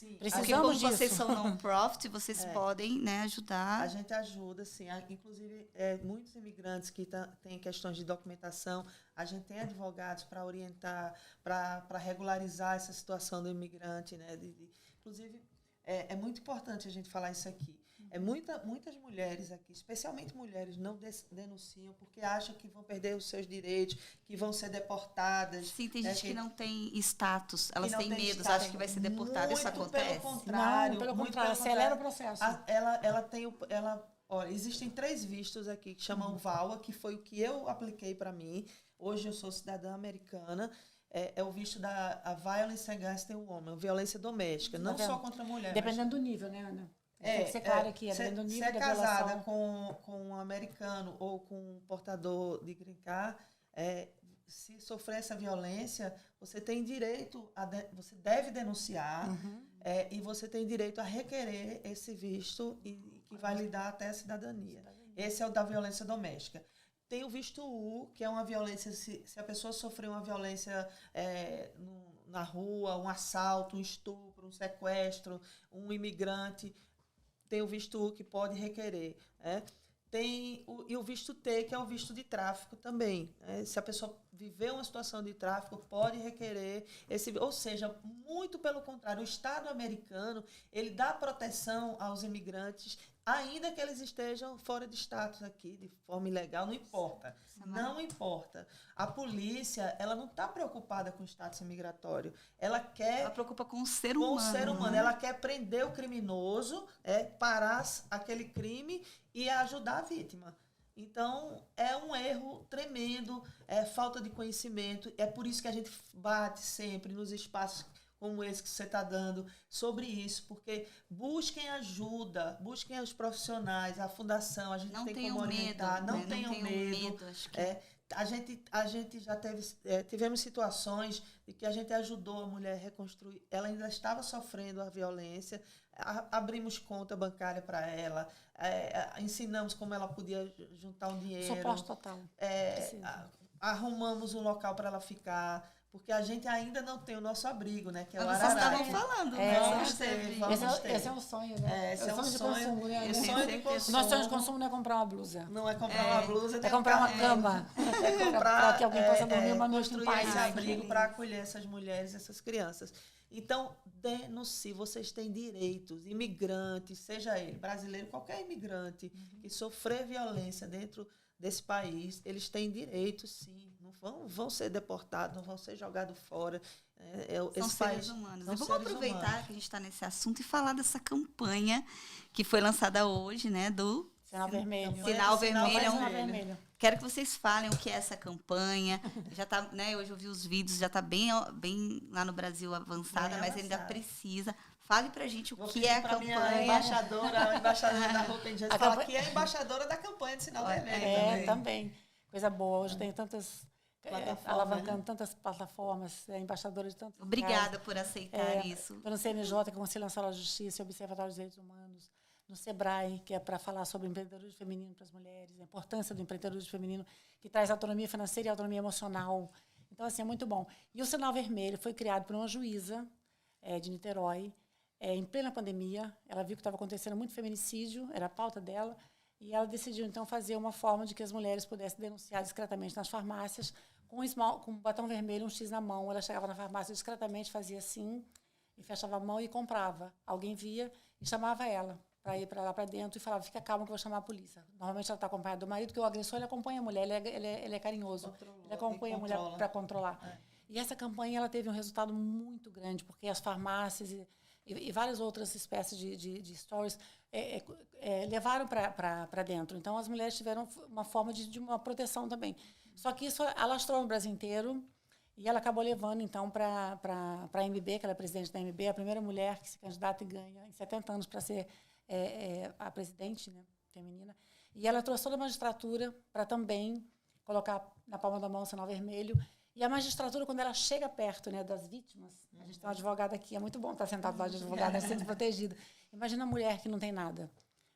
Sim, Porque Precisamos como disso. vocês são non-profit, vocês podem, né, ajudar. a gente ajuda, sim. Inclusive, muitos imigrantes que têm questões de documentação, a gente tem advogados para orientar, para regularizar essa situação do imigrante, né? Inclusive, é muito importante a gente falar isso aqui. Muitas mulheres aqui, especialmente mulheres, não denunciam porque acham que vão perder os seus direitos, que vão ser deportadas. Sim, tem gente que não tem status, elas não têm tem medo, status. acham que vai ser deportada, isso acontece? Pelo contrário, Não, pelo muito contrário, pelo acelera contrário. o processo. Olha, existem 3 vistos aqui que chamam VAWA, que foi o que eu apliquei para mim. Hoje eu sou cidadã americana. É o visto da Violence Against the Woman, violência doméstica, não só contra a mulher. Dependendo do nível, né, Ana? Tem que ser claro aqui, dependendo do nível se é da casada violação. com um americano ou com um portador de green card, se sofrer essa violência, você tem direito você deve denunciar e você tem direito a requerer esse visto que vai lhe dar até a cidadania. Esse é o da violência doméstica. Tem o visto U, que é uma violência, se a pessoa sofreu uma violência na rua, um assalto, um estupro, um sequestro, um imigrante, tem o visto U que pode requerer. Tem o visto T, que é o visto de tráfico também. Se a pessoa viver uma situação de tráfico, pode requerer esse. Ou seja, muito pelo contrário, o Estado americano ele dá proteção aos imigrantes, ainda que eles estejam fora de status aqui, de forma ilegal, não importa. Não importa. A polícia, ela não está preocupada com o status imigratório. Ela preocupa com o ser humano. Com o ser humano. Ela quer prender o criminoso, parar aquele crime e ajudar a vítima. Então, é um erro tremendo, é falta de conhecimento. É por isso que a gente bate sempre nos espaços como esse que você está dando, sobre isso, porque busquem ajuda, busquem os profissionais, a fundação, a gente não tem como orientar, não tenham medo. Acho que... A gente já tivemos situações de que a gente ajudou a mulher a reconstruir, ela ainda estava sofrendo a violência, abrimos conta bancária para ela, ensinamos como ela podia juntar um dinheiro. Suporte total. Arrumamos um local para ela ficar, porque a gente ainda não tem o nosso abrigo, né? Que é o Vocês Araraia. estavam falando, Vamos ter. Esse é o sonho, né? Esse é um sonho de consumo, né? O sonho de consumo. Nosso sonho de consumo não é comprar uma blusa. Não é comprar uma blusa, É comprar uma cama. É comprar para que alguém possa dormir uma noite em construir paz. esse abrigo para acolher essas mulheres, essas crianças. Então, denuncie, vocês têm direitos. Imigrantes, seja ele brasileiro, qualquer imigrante que sofrer violência dentro desse país, eles têm direitos, sim. Não vão ser deportados, não vão ser jogados fora. São seres humanos. Vamos aproveitar que a gente está nesse assunto e falar dessa campanha que foi lançada hoje, né, do Sinal Vermelho. Sinal Vermelho. Sinal Vermelho. Quero que vocês falem o que é essa campanha. Já tá, né, hoje eu vi os vídeos, já está bem lá no Brasil avançada, mas ainda precisa. Fale pra gente o que é a campanha. A embaixadora da Roupa em Diante fala que é a embaixadora da campanha de Sinal Vermelho. Também. Coisa boa. Hoje tem tantas... alavancando tantas plataformas, embaixadora de tantos. Obrigada por aceitar isso. No CNJ, que é o Conselho Nacional de Justiça, e Observatório dos Direitos Humanos, no SEBRAE, que é para falar sobre o empreendedorismo feminino para as mulheres, a importância do empreendedorismo feminino, que traz autonomia financeira e autonomia emocional. Então, assim, é muito bom. E o Sinal Vermelho foi criado por uma juíza de Niterói, em plena pandemia. Ela viu que estava acontecendo muito feminicídio, era a pauta dela, e ela decidiu, então, fazer uma forma de que as mulheres pudessem denunciar discretamente nas farmácias, com um batom vermelho, um X na mão. Ela chegava na farmácia discretamente, fazia assim, e fechava a mão e comprava. Alguém via e chamava ela para ir para lá para dentro e falava, fica calma que eu vou chamar a polícia. Normalmente ela está acompanhada do marido, porque o agressor ele acompanha a mulher, ele é carinhoso. Ele acompanha a mulher para controlar. E essa campanha ela teve um resultado muito grande, porque as farmácias e várias outras espécies de stories levaram para dentro. Então, as mulheres tiveram uma forma de uma proteção também. Só que isso alastrou no Brasil inteiro e ela acabou levando, então, para a MB, que ela é presidente da MB, a primeira mulher que se candidata e ganha em 70 anos para ser a presidente, né, feminina. E ela trouxe toda a magistratura para também colocar na palma da mão o sinal vermelho. E a magistratura, quando ela chega perto, né, das vítimas, a gente tem uma advogada aqui, é muito bom estar sentado lá de advogada, sendo protegida. Imagina a mulher que não tem nada.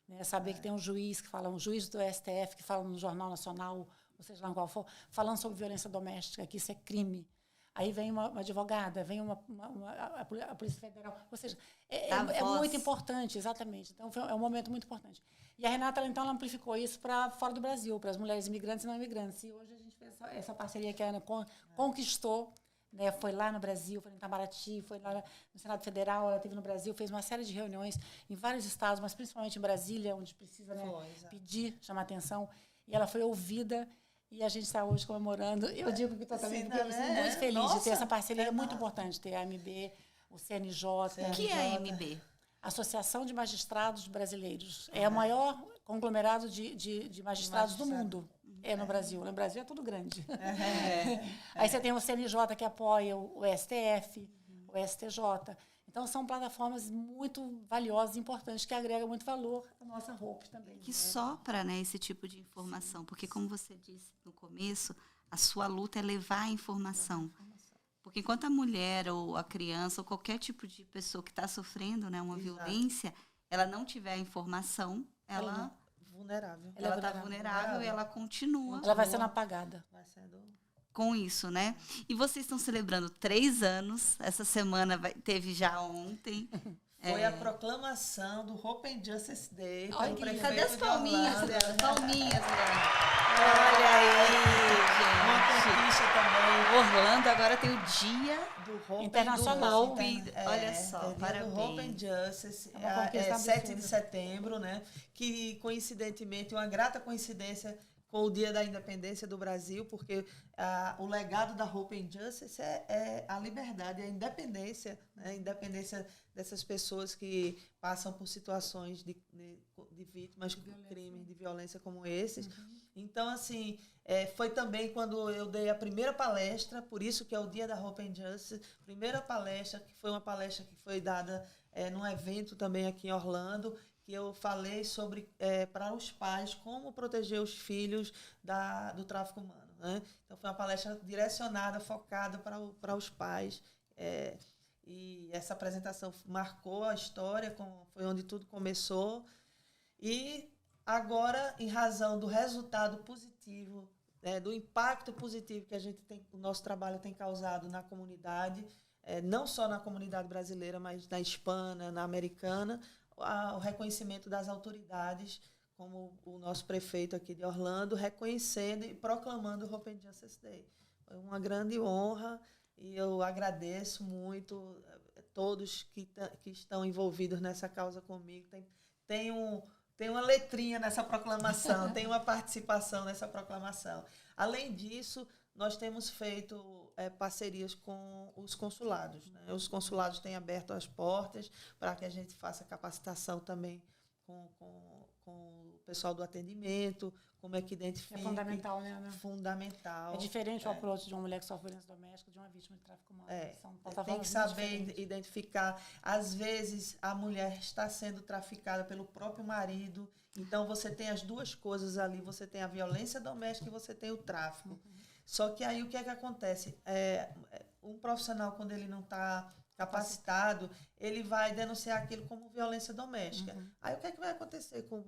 Né, saber que tem um juiz que fala, um juiz do STF que fala no Jornal Nacional, ou seja lá qual for, falando sobre violência doméstica, que isso é crime. Aí vem uma advogada, vem a Polícia Federal. Ou seja, Dá é voz. muito importante, exatamente. Então, é um momento muito importante. E a Renata, ela, então, ela amplificou isso para fora do Brasil, para as mulheres imigrantes e não imigrantes. E hoje a gente fez essa parceria que a Ana conquistou, né? Foi lá no Brasil, foi em Itamaraty, foi lá no Senado Federal, ela esteve no Brasil, fez uma série de reuniões em vários estados, mas principalmente em Brasília, onde precisa, né, pedir, chamar atenção. E ela foi ouvida. E a gente está hoje comemorando. Eu digo que estou também porque eu estou muito feliz de ter essa parceria. É muito importante ter a AMB, o CNJ. O que é a AMB? Associação de Magistrados Brasileiros. É o maior conglomerado de magistrados do mundo. No Brasil. No Brasil é tudo grande. Aí você tem o CNJ, que apoia o STF, o STJ. Então, são plataformas muito valiosas e importantes que agregam muito valor à nossa roupa também. Que sopra, né, esse tipo de informação. Porque, como você disse no começo, a sua luta é levar a informação. Porque enquanto a mulher ou a criança ou qualquer tipo de pessoa que está sofrendo, né, uma violência, ela não tiver a informação, ela vulnerável. Ela está vulnerável e ela continua. Ela vai sendo apagada. Vai sendo... Com isso, né? E vocês estão celebrando 3 anos. Essa semana teve já ontem. Foi a proclamação do Hope and Justice Day. Olha, prefeito cadê as palminhas de dela? Palminhas, Leandro. Olha aí, gente. Uma conquista também. Orlando agora tem o dia do Hope internacional. Olha só, parabéns. Do Hope and Justice, é 7 de setembro, né? Que coincidentemente, uma grata coincidência com o Dia da Independência do Brasil, porque o legado da Hope and Justice é a liberdade, a independência, né? A independência dessas pessoas que passam por situações de vítimas de crimes de violência como esses. Então, assim, foi também quando eu dei a primeira palestra, por isso que é o Dia da Hope and Justice, primeira palestra, que foi uma palestra que foi dada num evento também aqui em Orlando, que eu falei sobre, para os pais, como proteger os filhos do tráfico humano, né? Então, foi uma palestra direcionada, focada para os pais. E essa apresentação marcou a história, foi onde tudo começou. E agora, em razão do resultado positivo, do impacto positivo que o nosso trabalho tem causado na comunidade, não só na comunidade brasileira, mas na hispana, na americana, o reconhecimento das autoridades, como o nosso prefeito aqui de Orlando, reconhecendo e proclamando o Hope and Justice Day. Foi uma grande honra e eu agradeço muito a todos que estão envolvidos nessa causa comigo. Tem uma letrinha nessa proclamação, tem uma participação nessa proclamação. Além disso, nós temos feito parcerias com os consulados, né? Os consulados têm aberto as portas para que a gente faça capacitação também com o pessoal do atendimento, como é que identifica. É fundamental, né, Ana? Fundamental. É diferente o approach de uma mulher que sofre violência doméstica de uma vítima de tráfico humano. Tem que saber identificar. Às vezes, a mulher está sendo traficada pelo próprio marido. Então, você tem as duas coisas ali. Você tem a violência doméstica e você tem o tráfico. Só que aí, o que é que acontece? Um profissional, quando ele não está capacitado, ele vai denunciar aquilo como violência doméstica. Aí, o que é que vai acontecer com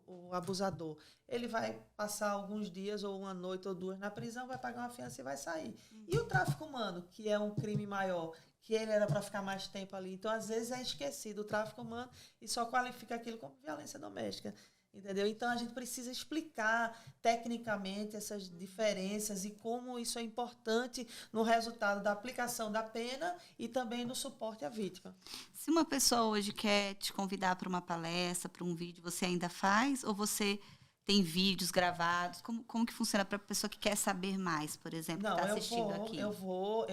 o abusador? Ele vai passar alguns dias, ou uma noite, ou 2 na prisão, vai pagar uma fiança e vai sair. E o tráfico humano, que é um crime maior, que ele era para ficar mais tempo ali. Então, às vezes, é esquecido o tráfico humano e só qualifica aquilo como violência doméstica. Entendeu? Então, a gente precisa explicar tecnicamente essas diferenças e como isso é importante no resultado da aplicação da pena e também no suporte à vítima. Se uma pessoa hoje quer te convidar para uma palestra, para um vídeo, você ainda faz? Ou você tem vídeos gravados? Como que funciona para a pessoa que quer saber mais, por exemplo, que está assistindo aqui? Eu vou.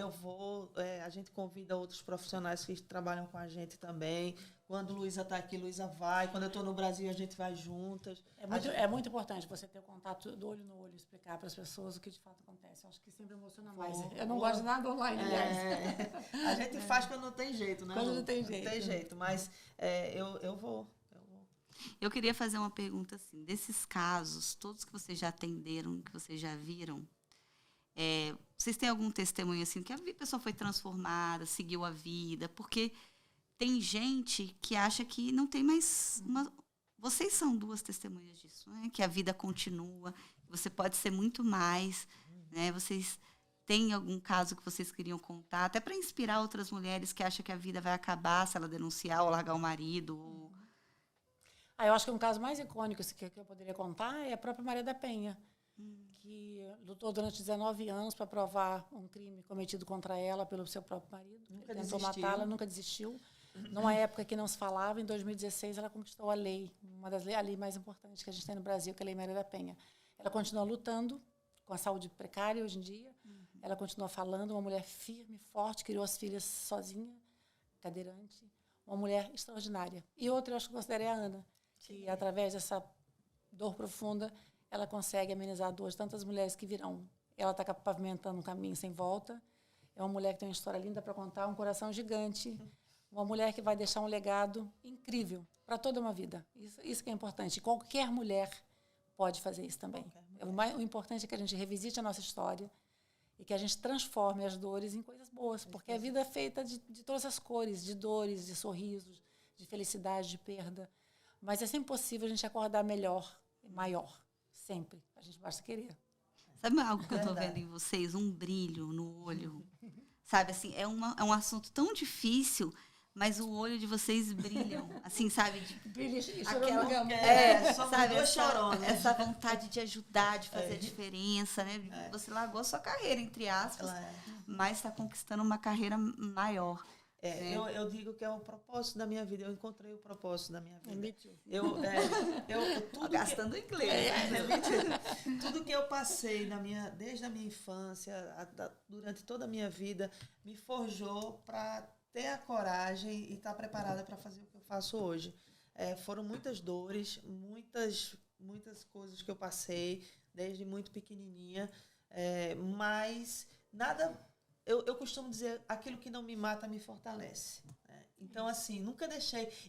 A gente convida outros profissionais que trabalham com a gente também. Quando Luísa está aqui, Luísa vai. Quando eu estou no Brasil, a gente vai juntas. É muito importante você ter o contato do olho no olho, explicar para as pessoas o que de fato acontece. Eu acho que sempre emociona mais. Eu não gosto de nada online, aliás. A gente faz quando não tem jeito, né? Quando não tem jeito. Não tem jeito, mas eu vou. Eu queria fazer uma pergunta assim. Desses casos, todos que vocês já atenderam, que vocês já viram, vocês têm algum testemunho assim que a pessoa foi transformada, seguiu a vida? Porque tem gente que acha que não tem mais uma... Vocês são 2 testemunhas disso, né? Que a vida continua, você pode ser muito mais, né? Vocês tem algum caso que vocês queriam contar? Até para inspirar outras mulheres que acham que a vida vai acabar se ela denunciar ou largar o marido. Eu acho que um caso mais icônico que eu poderia contar é a própria Maria da Penha, que lutou durante 19 anos para provar um crime cometido contra ela pelo seu próprio marido. Nunca Ele tentou desistiu. matá-la, nunca desistiu. Numa época que não se falava, em 2016, ela conquistou a lei, uma das leis mais importantes que a gente tem no Brasil, que é a Lei Maria da Penha. Ela continua lutando com a saúde precária hoje em dia. Ela continua falando, uma mulher firme, forte, criou as filhas sozinha, cadeirante, uma mulher extraordinária. E outra, eu acho que considero é a Ana, que através dessa dor profunda, ela consegue amenizar a dor de tantas mulheres que virão. Ela está pavimentando um caminho sem volta. É uma mulher que tem uma história linda para contar, um coração gigante, uma mulher que vai deixar um legado incrível para toda uma vida. Isso que é importante. Qualquer mulher pode fazer isso também. O importante é que a gente revisite a nossa história e que a gente transforme as dores em coisas boas, porque a vida é feita de todas as cores, de dores, de sorrisos, de felicidade, de perda. Mas é sempre possível a gente acordar melhor e maior, sempre. A gente basta querer. Sabe algo que eu estou vendo em vocês? Um brilho no olho. Sabe, assim, é um assunto tão difícil, mas o olho de vocês brilham, assim, sabe? Brilha, Sabe, essa vontade de ajudar, de fazer a diferença, né? Você largou a sua carreira, entre aspas, mas está conquistando uma carreira maior. Né? Eu digo que é o propósito da minha vida. Eu encontrei o propósito da minha vida. Gastando inglês. Tudo que eu passei desde a minha infância, durante toda a minha vida, me forjou para ter a coragem e estar preparada para fazer o que eu faço hoje. Foram muitas dores, muitas coisas que eu passei, desde muito pequenininha, mas nada... Eu costumo dizer, aquilo que não me mata me fortalece. Então, assim,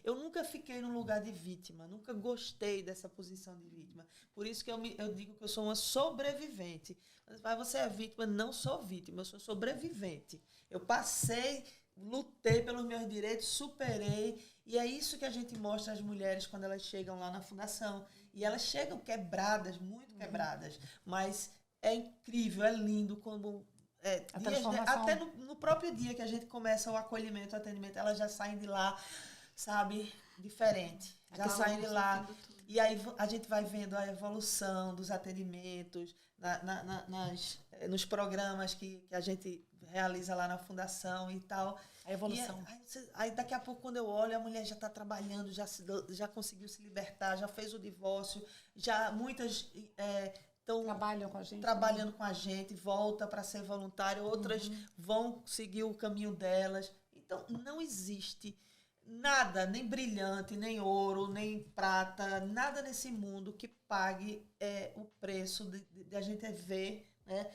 eu nunca fiquei num lugar de vítima, nunca gostei dessa posição de vítima. Por isso que eu digo que eu sou uma sobrevivente. Mas você é vítima? Não sou vítima, eu sou sobrevivente. Eu passei, lutei pelos meus direitos, superei, e é isso que a gente mostra às mulheres quando elas chegam lá na fundação. E elas chegam quebradas, muito quebradas, mas é incrível, é lindo como... até no próprio dia que a gente começa o acolhimento, o atendimento, elas já saem de lá, sabe, diferente. Já saem de lá. E aí a gente vai vendo a evolução dos atendimentos, nos programas que a gente realiza lá na fundação e tal. A evolução. Aí daqui a pouco, quando eu olho, a mulher já está trabalhando, já conseguiu se libertar, já fez o divórcio, já muitas... estão trabalhando com a gente, volta para ser voluntário, outras vão seguir o caminho delas. Então, não existe nada, nem brilhante, nem ouro, nem prata, nada nesse mundo que pague o preço de a gente ver, né,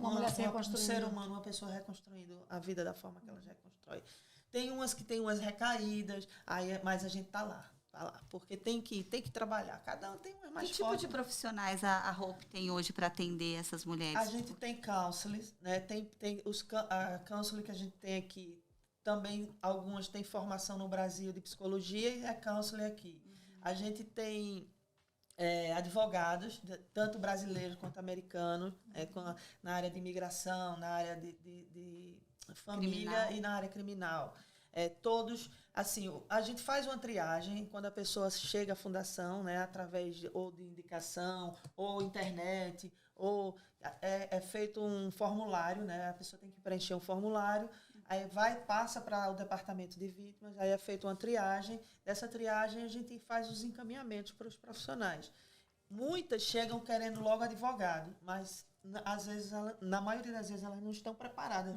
um ser humano, uma pessoa reconstruindo a vida da forma que ela já reconstrói. Tem umas que tem umas recaídas, mas a gente está lá. Porque tem que trabalhar. Cada um tem uma mais forte. Que tipo de profissionais a Hope tem hoje para atender essas mulheres? A gente tem counseling, né? Tem a counseling que a gente tem aqui. Também algumas têm formação no Brasil de psicologia e é counseling aqui. A gente tem advogados, tanto brasileiros quanto americanos, na área de imigração, na área de família criminal. E na área criminal. Todos, assim, a gente faz uma triagem quando a pessoa chega à fundação, né, através ou de indicação, ou internet, ou é feito um formulário, né, a pessoa tem que preencher um formulário, aí passa para o departamento de vítimas, aí é feita uma triagem, dessa triagem a gente faz os encaminhamentos para os profissionais. Muitas chegam querendo logo advogado, mas às vezes, na maioria das vezes, elas não estão preparadas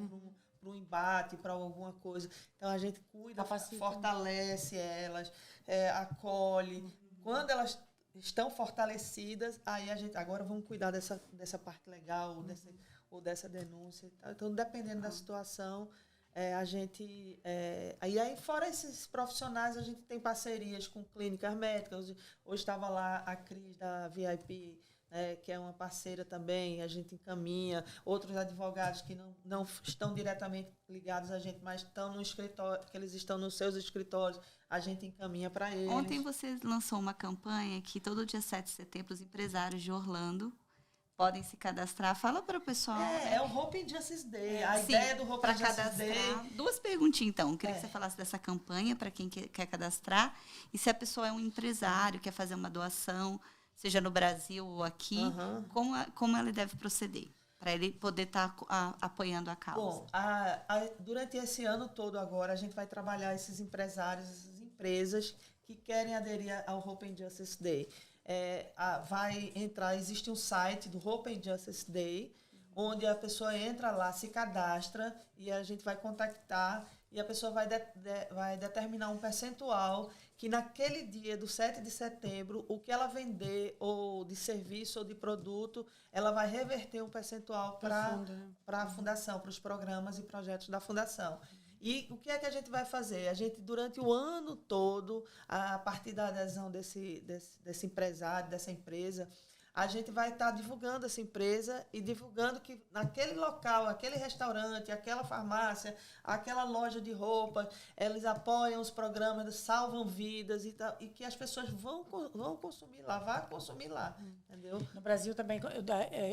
para um embate, para alguma coisa. Então, a gente cuida, fortalece elas, acolhe. Quando elas estão fortalecidas, aí a gente... Agora, vamos cuidar dessa parte legal ou dessa denúncia. Então, dependendo da situação, a gente... Aí, fora esses profissionais, a gente tem parcerias com clínicas médicas. Hoje estava lá a Cris, da VIP... que é uma parceira também, a gente encaminha, outros advogados que não estão diretamente ligados a gente, mas estão no escritório, que eles estão nos seus escritórios, a gente encaminha para eles. Ontem você lançou uma campanha que todo dia 7 de setembro os empresários de Orlando podem se cadastrar? Fala para o pessoal. É o Hope and Justice Day. A ideia do Hope and Justice Day. 2 perguntinhas, então. Eu queria que você falasse dessa campanha para quem quer cadastrar. E se a pessoa é um empresário, quer fazer uma doação, seja no Brasil ou aqui, como ela deve proceder? Para ele poder estar apoiando a causa. Bom, durante esse ano todo agora, a gente vai trabalhar esses empresários, essas empresas que querem aderir ao Hope and Justice Day. Existe um site do Hope and Justice Day, onde a pessoa entra lá, se cadastra e a gente vai contactar e a pessoa vai determinar um percentual que naquele dia do 7 de setembro, o que ela vender ou de serviço ou de produto, ela vai reverter um percentual para a fundação, para os programas e projetos da fundação. E o que é que a gente vai fazer? A gente, durante o ano todo, a partir da adesão desse empresário, dessa empresa, a gente vai estar divulgando essa empresa e divulgando que naquele local, aquele restaurante, aquela farmácia, aquela loja de roupa, eles apoiam os programas, salvam vidas e que as pessoas vão consumir lá, vá consumir lá, entendeu? No Brasil também,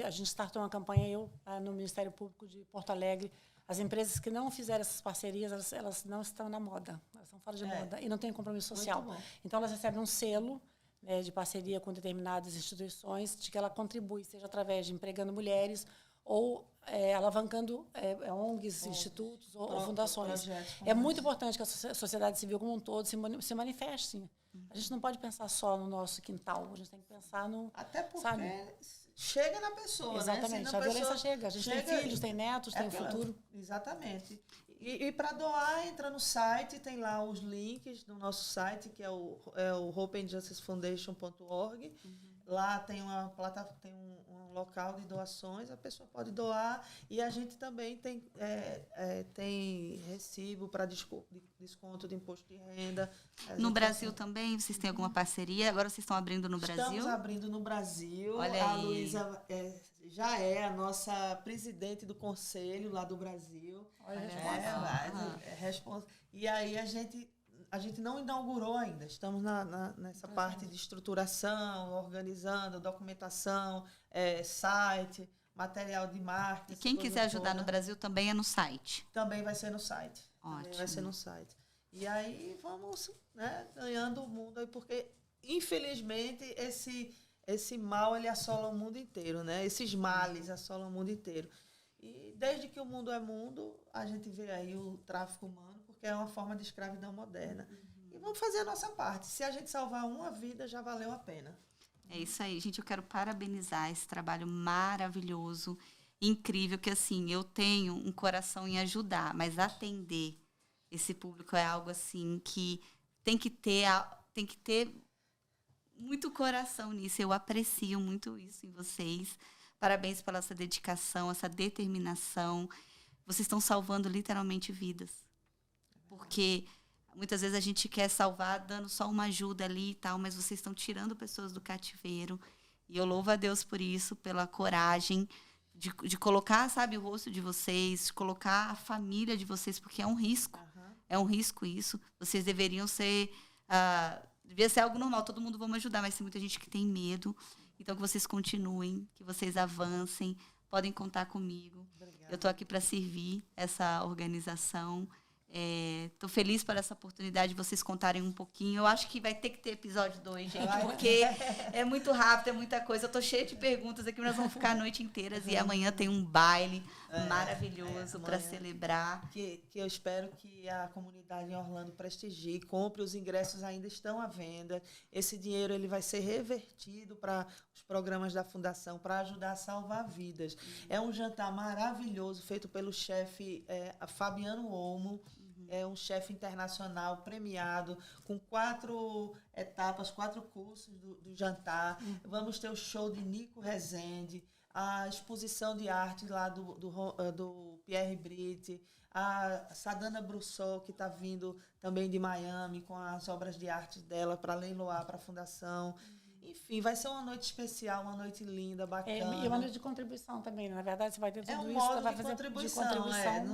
a gente startou uma campanha, no Ministério Público de Porto Alegre. As empresas que não fizeram essas parcerias, elas não estão na moda, elas estão fora de moda e não têm compromisso social. Então, elas recebem um selo, né, de parceria com determinadas instituições, de que ela contribui, seja através de empregando mulheres ou alavancando ONGs, institutos ou fundações. É muito importante que a sociedade civil como um todo se manifeste. A gente não pode pensar só no nosso quintal, a gente tem que pensar no... Até porque chega na pessoa, exatamente, né? A violência chega. A gente tem filhos, tem netos, tem futuro. Exatamente. E para doar, entra no site, tem lá os links no nosso site, que é o hopeandjusticefoundation.org. Lá tem uma plataforma, tem um local de doações, a pessoa pode doar. E a gente também tem recibo para desconto de imposto de renda. No Brasil também, vocês têm alguma parceria? Agora vocês estão abrindo no Brasil? Estamos abrindo no Brasil. Olha a aí. Luísa já é a nossa presidente do conselho lá do Brasil. E aí a gente não inaugurou ainda. Estamos nessa parte de estruturação, organizando, documentação, site, material de marketing. E quem quiser ajudar no Brasil também é no site? Também vai ser no site. Ótimo. Também vai ser no site. E aí vamos, né, ganhando o mundo aí, porque infelizmente esse mal ele assola o mundo inteiro, né? Esses males assolam o mundo inteiro. E desde que o mundo é mundo, a gente vê aí o tráfico humano, porque é uma forma de escravidão moderna. E vamos fazer a nossa parte. Se a gente salvar uma vida, já valeu a pena. É isso aí, gente. Eu quero parabenizar esse trabalho maravilhoso, incrível, que assim, eu tenho um coração em ajudar, mas atender esse público é algo assim que tem que ter muito coração nisso. Eu aprecio muito isso em vocês. Parabéns pela essa dedicação, essa determinação. Vocês estão salvando literalmente vidas. Porque muitas vezes a gente quer salvar dando só uma ajuda ali e tal, mas vocês estão tirando pessoas do cativeiro. E eu louvo a Deus por isso, pela coragem de colocar, sabe, o rosto de vocês, de colocar a família de vocês, porque é um risco. É um risco isso. Vocês deveriam ser... devia ser algo normal, todo mundo vamos ajudar, mas tem muita gente que tem medo. Então, que vocês continuem, que vocês avancem, podem contar comigo. Obrigada. Eu estou aqui para servir essa organização. Estou feliz por essa oportunidade de vocês contarem um pouquinho. Eu acho que vai ter que ter episódio 2, gente, porque é muito rápido, é muita coisa. Eu estou cheia de perguntas aqui, nós vamos ficar a noite inteira. E amanhã tem um baile maravilhoso para celebrar. Que eu espero que a comunidade em Orlando prestigie, compre, os ingressos ainda estão à venda. Esse dinheiro ele vai ser revertido para os programas da Fundação, para ajudar a salvar vidas. É um jantar maravilhoso, feito pelo chefe Fabiano Olmo. É um chefe internacional premiado, com 4 etapas, 4 cursos do jantar. Vamos ter o show de Nico Rezende, a exposição de arte lá do Pierre Britt, a Sadana Brussol, que está vindo também de Miami, com as obras de arte dela para leiloar para a Fundação. Enfim, vai ser uma noite especial, uma noite linda, bacana. E uma noite de contribuição também, na verdade, você vai ter tudo um isso, modo você vai de fazer contribuição. de contribuição.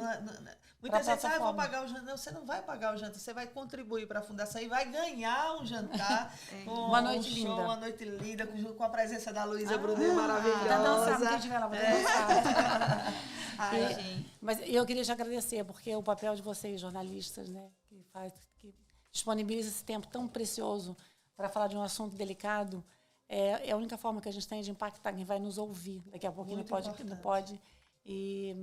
Muitas vezes, eu vou pagar o jantar. Não, você não vai pagar o jantar, você vai contribuir para a fundação e vai ganhar um jantar com uma noite linda. Show, uma noite linda, com a presença da Luísa Brunet, maravilhosa. Tá dançando, quem estiver lá, vai dançar. Ai, gente. Mas eu queria te agradecer, porque o papel de vocês, jornalistas, né, que disponibiliza esse tempo tão precioso para falar de um assunto delicado, é a única forma que a gente tem de impactar quem vai nos ouvir daqui a pouquinho no Pod e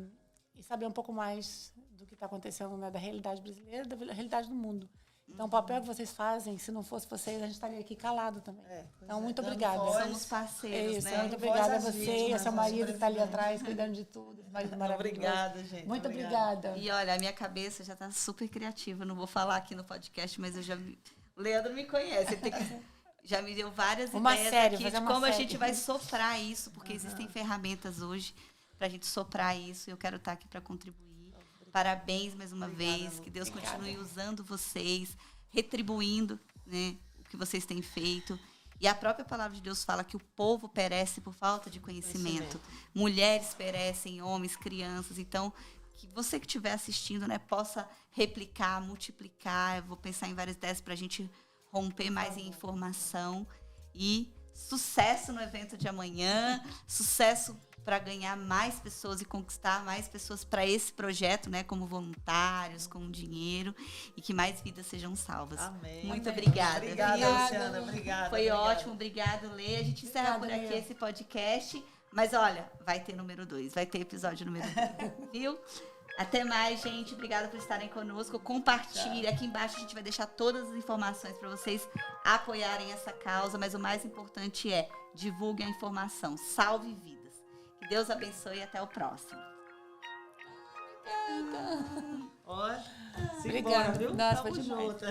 saber um pouco mais do que está acontecendo, né, da realidade brasileira, da realidade do mundo. Então, o papel que vocês fazem, se não fosse vocês, a gente estaria aqui calado também. Então, muito obrigada. Somos parceiros, né? Muito obrigada a você e a seu marido que está ali atrás, cuidando de tudo. Obrigada, gente. Muito obrigada. E olha, a minha cabeça já está super criativa. Não vou falar aqui no podcast, mas o Leandro me conhece. Já me deu várias ideias aqui de como a gente vai soprar isso, porque existem ferramentas hoje para a gente soprar isso. Eu quero estar aqui para contribuir. Parabéns mais uma vez. Que Deus continue usando vocês, retribuindo, né, o que vocês têm feito. E a própria palavra de Deus fala que o povo perece por falta de conhecimento. Mulheres perecem, homens, crianças. Então, que você que estiver assistindo, né, possa replicar, multiplicar. Eu vou pensar em várias ideias para a gente romper mais em informação. E sucesso no evento de amanhã. Sucesso para ganhar mais pessoas e conquistar mais pessoas para esse projeto, né, como voluntários, com dinheiro, e que mais vidas sejam salvas. Amém. Muito obrigada. Obrigada, Luciana. Obrigada. Foi ótimo. Obrigado, Lê. A gente encerra por aqui esse podcast. Mas, olha, vai ter número 2. Vai ter episódio número 2. Viu? Até mais, gente. Obrigada por estarem conosco. Compartilhe. Aqui embaixo a gente vai deixar todas as informações para vocês apoiarem essa causa. Mas o mais importante é divulguem a informação. Salve vidas. Que Deus abençoe e até o próximo. Ó, Obrigada, viu? nossa, Tamo foi demais. junto.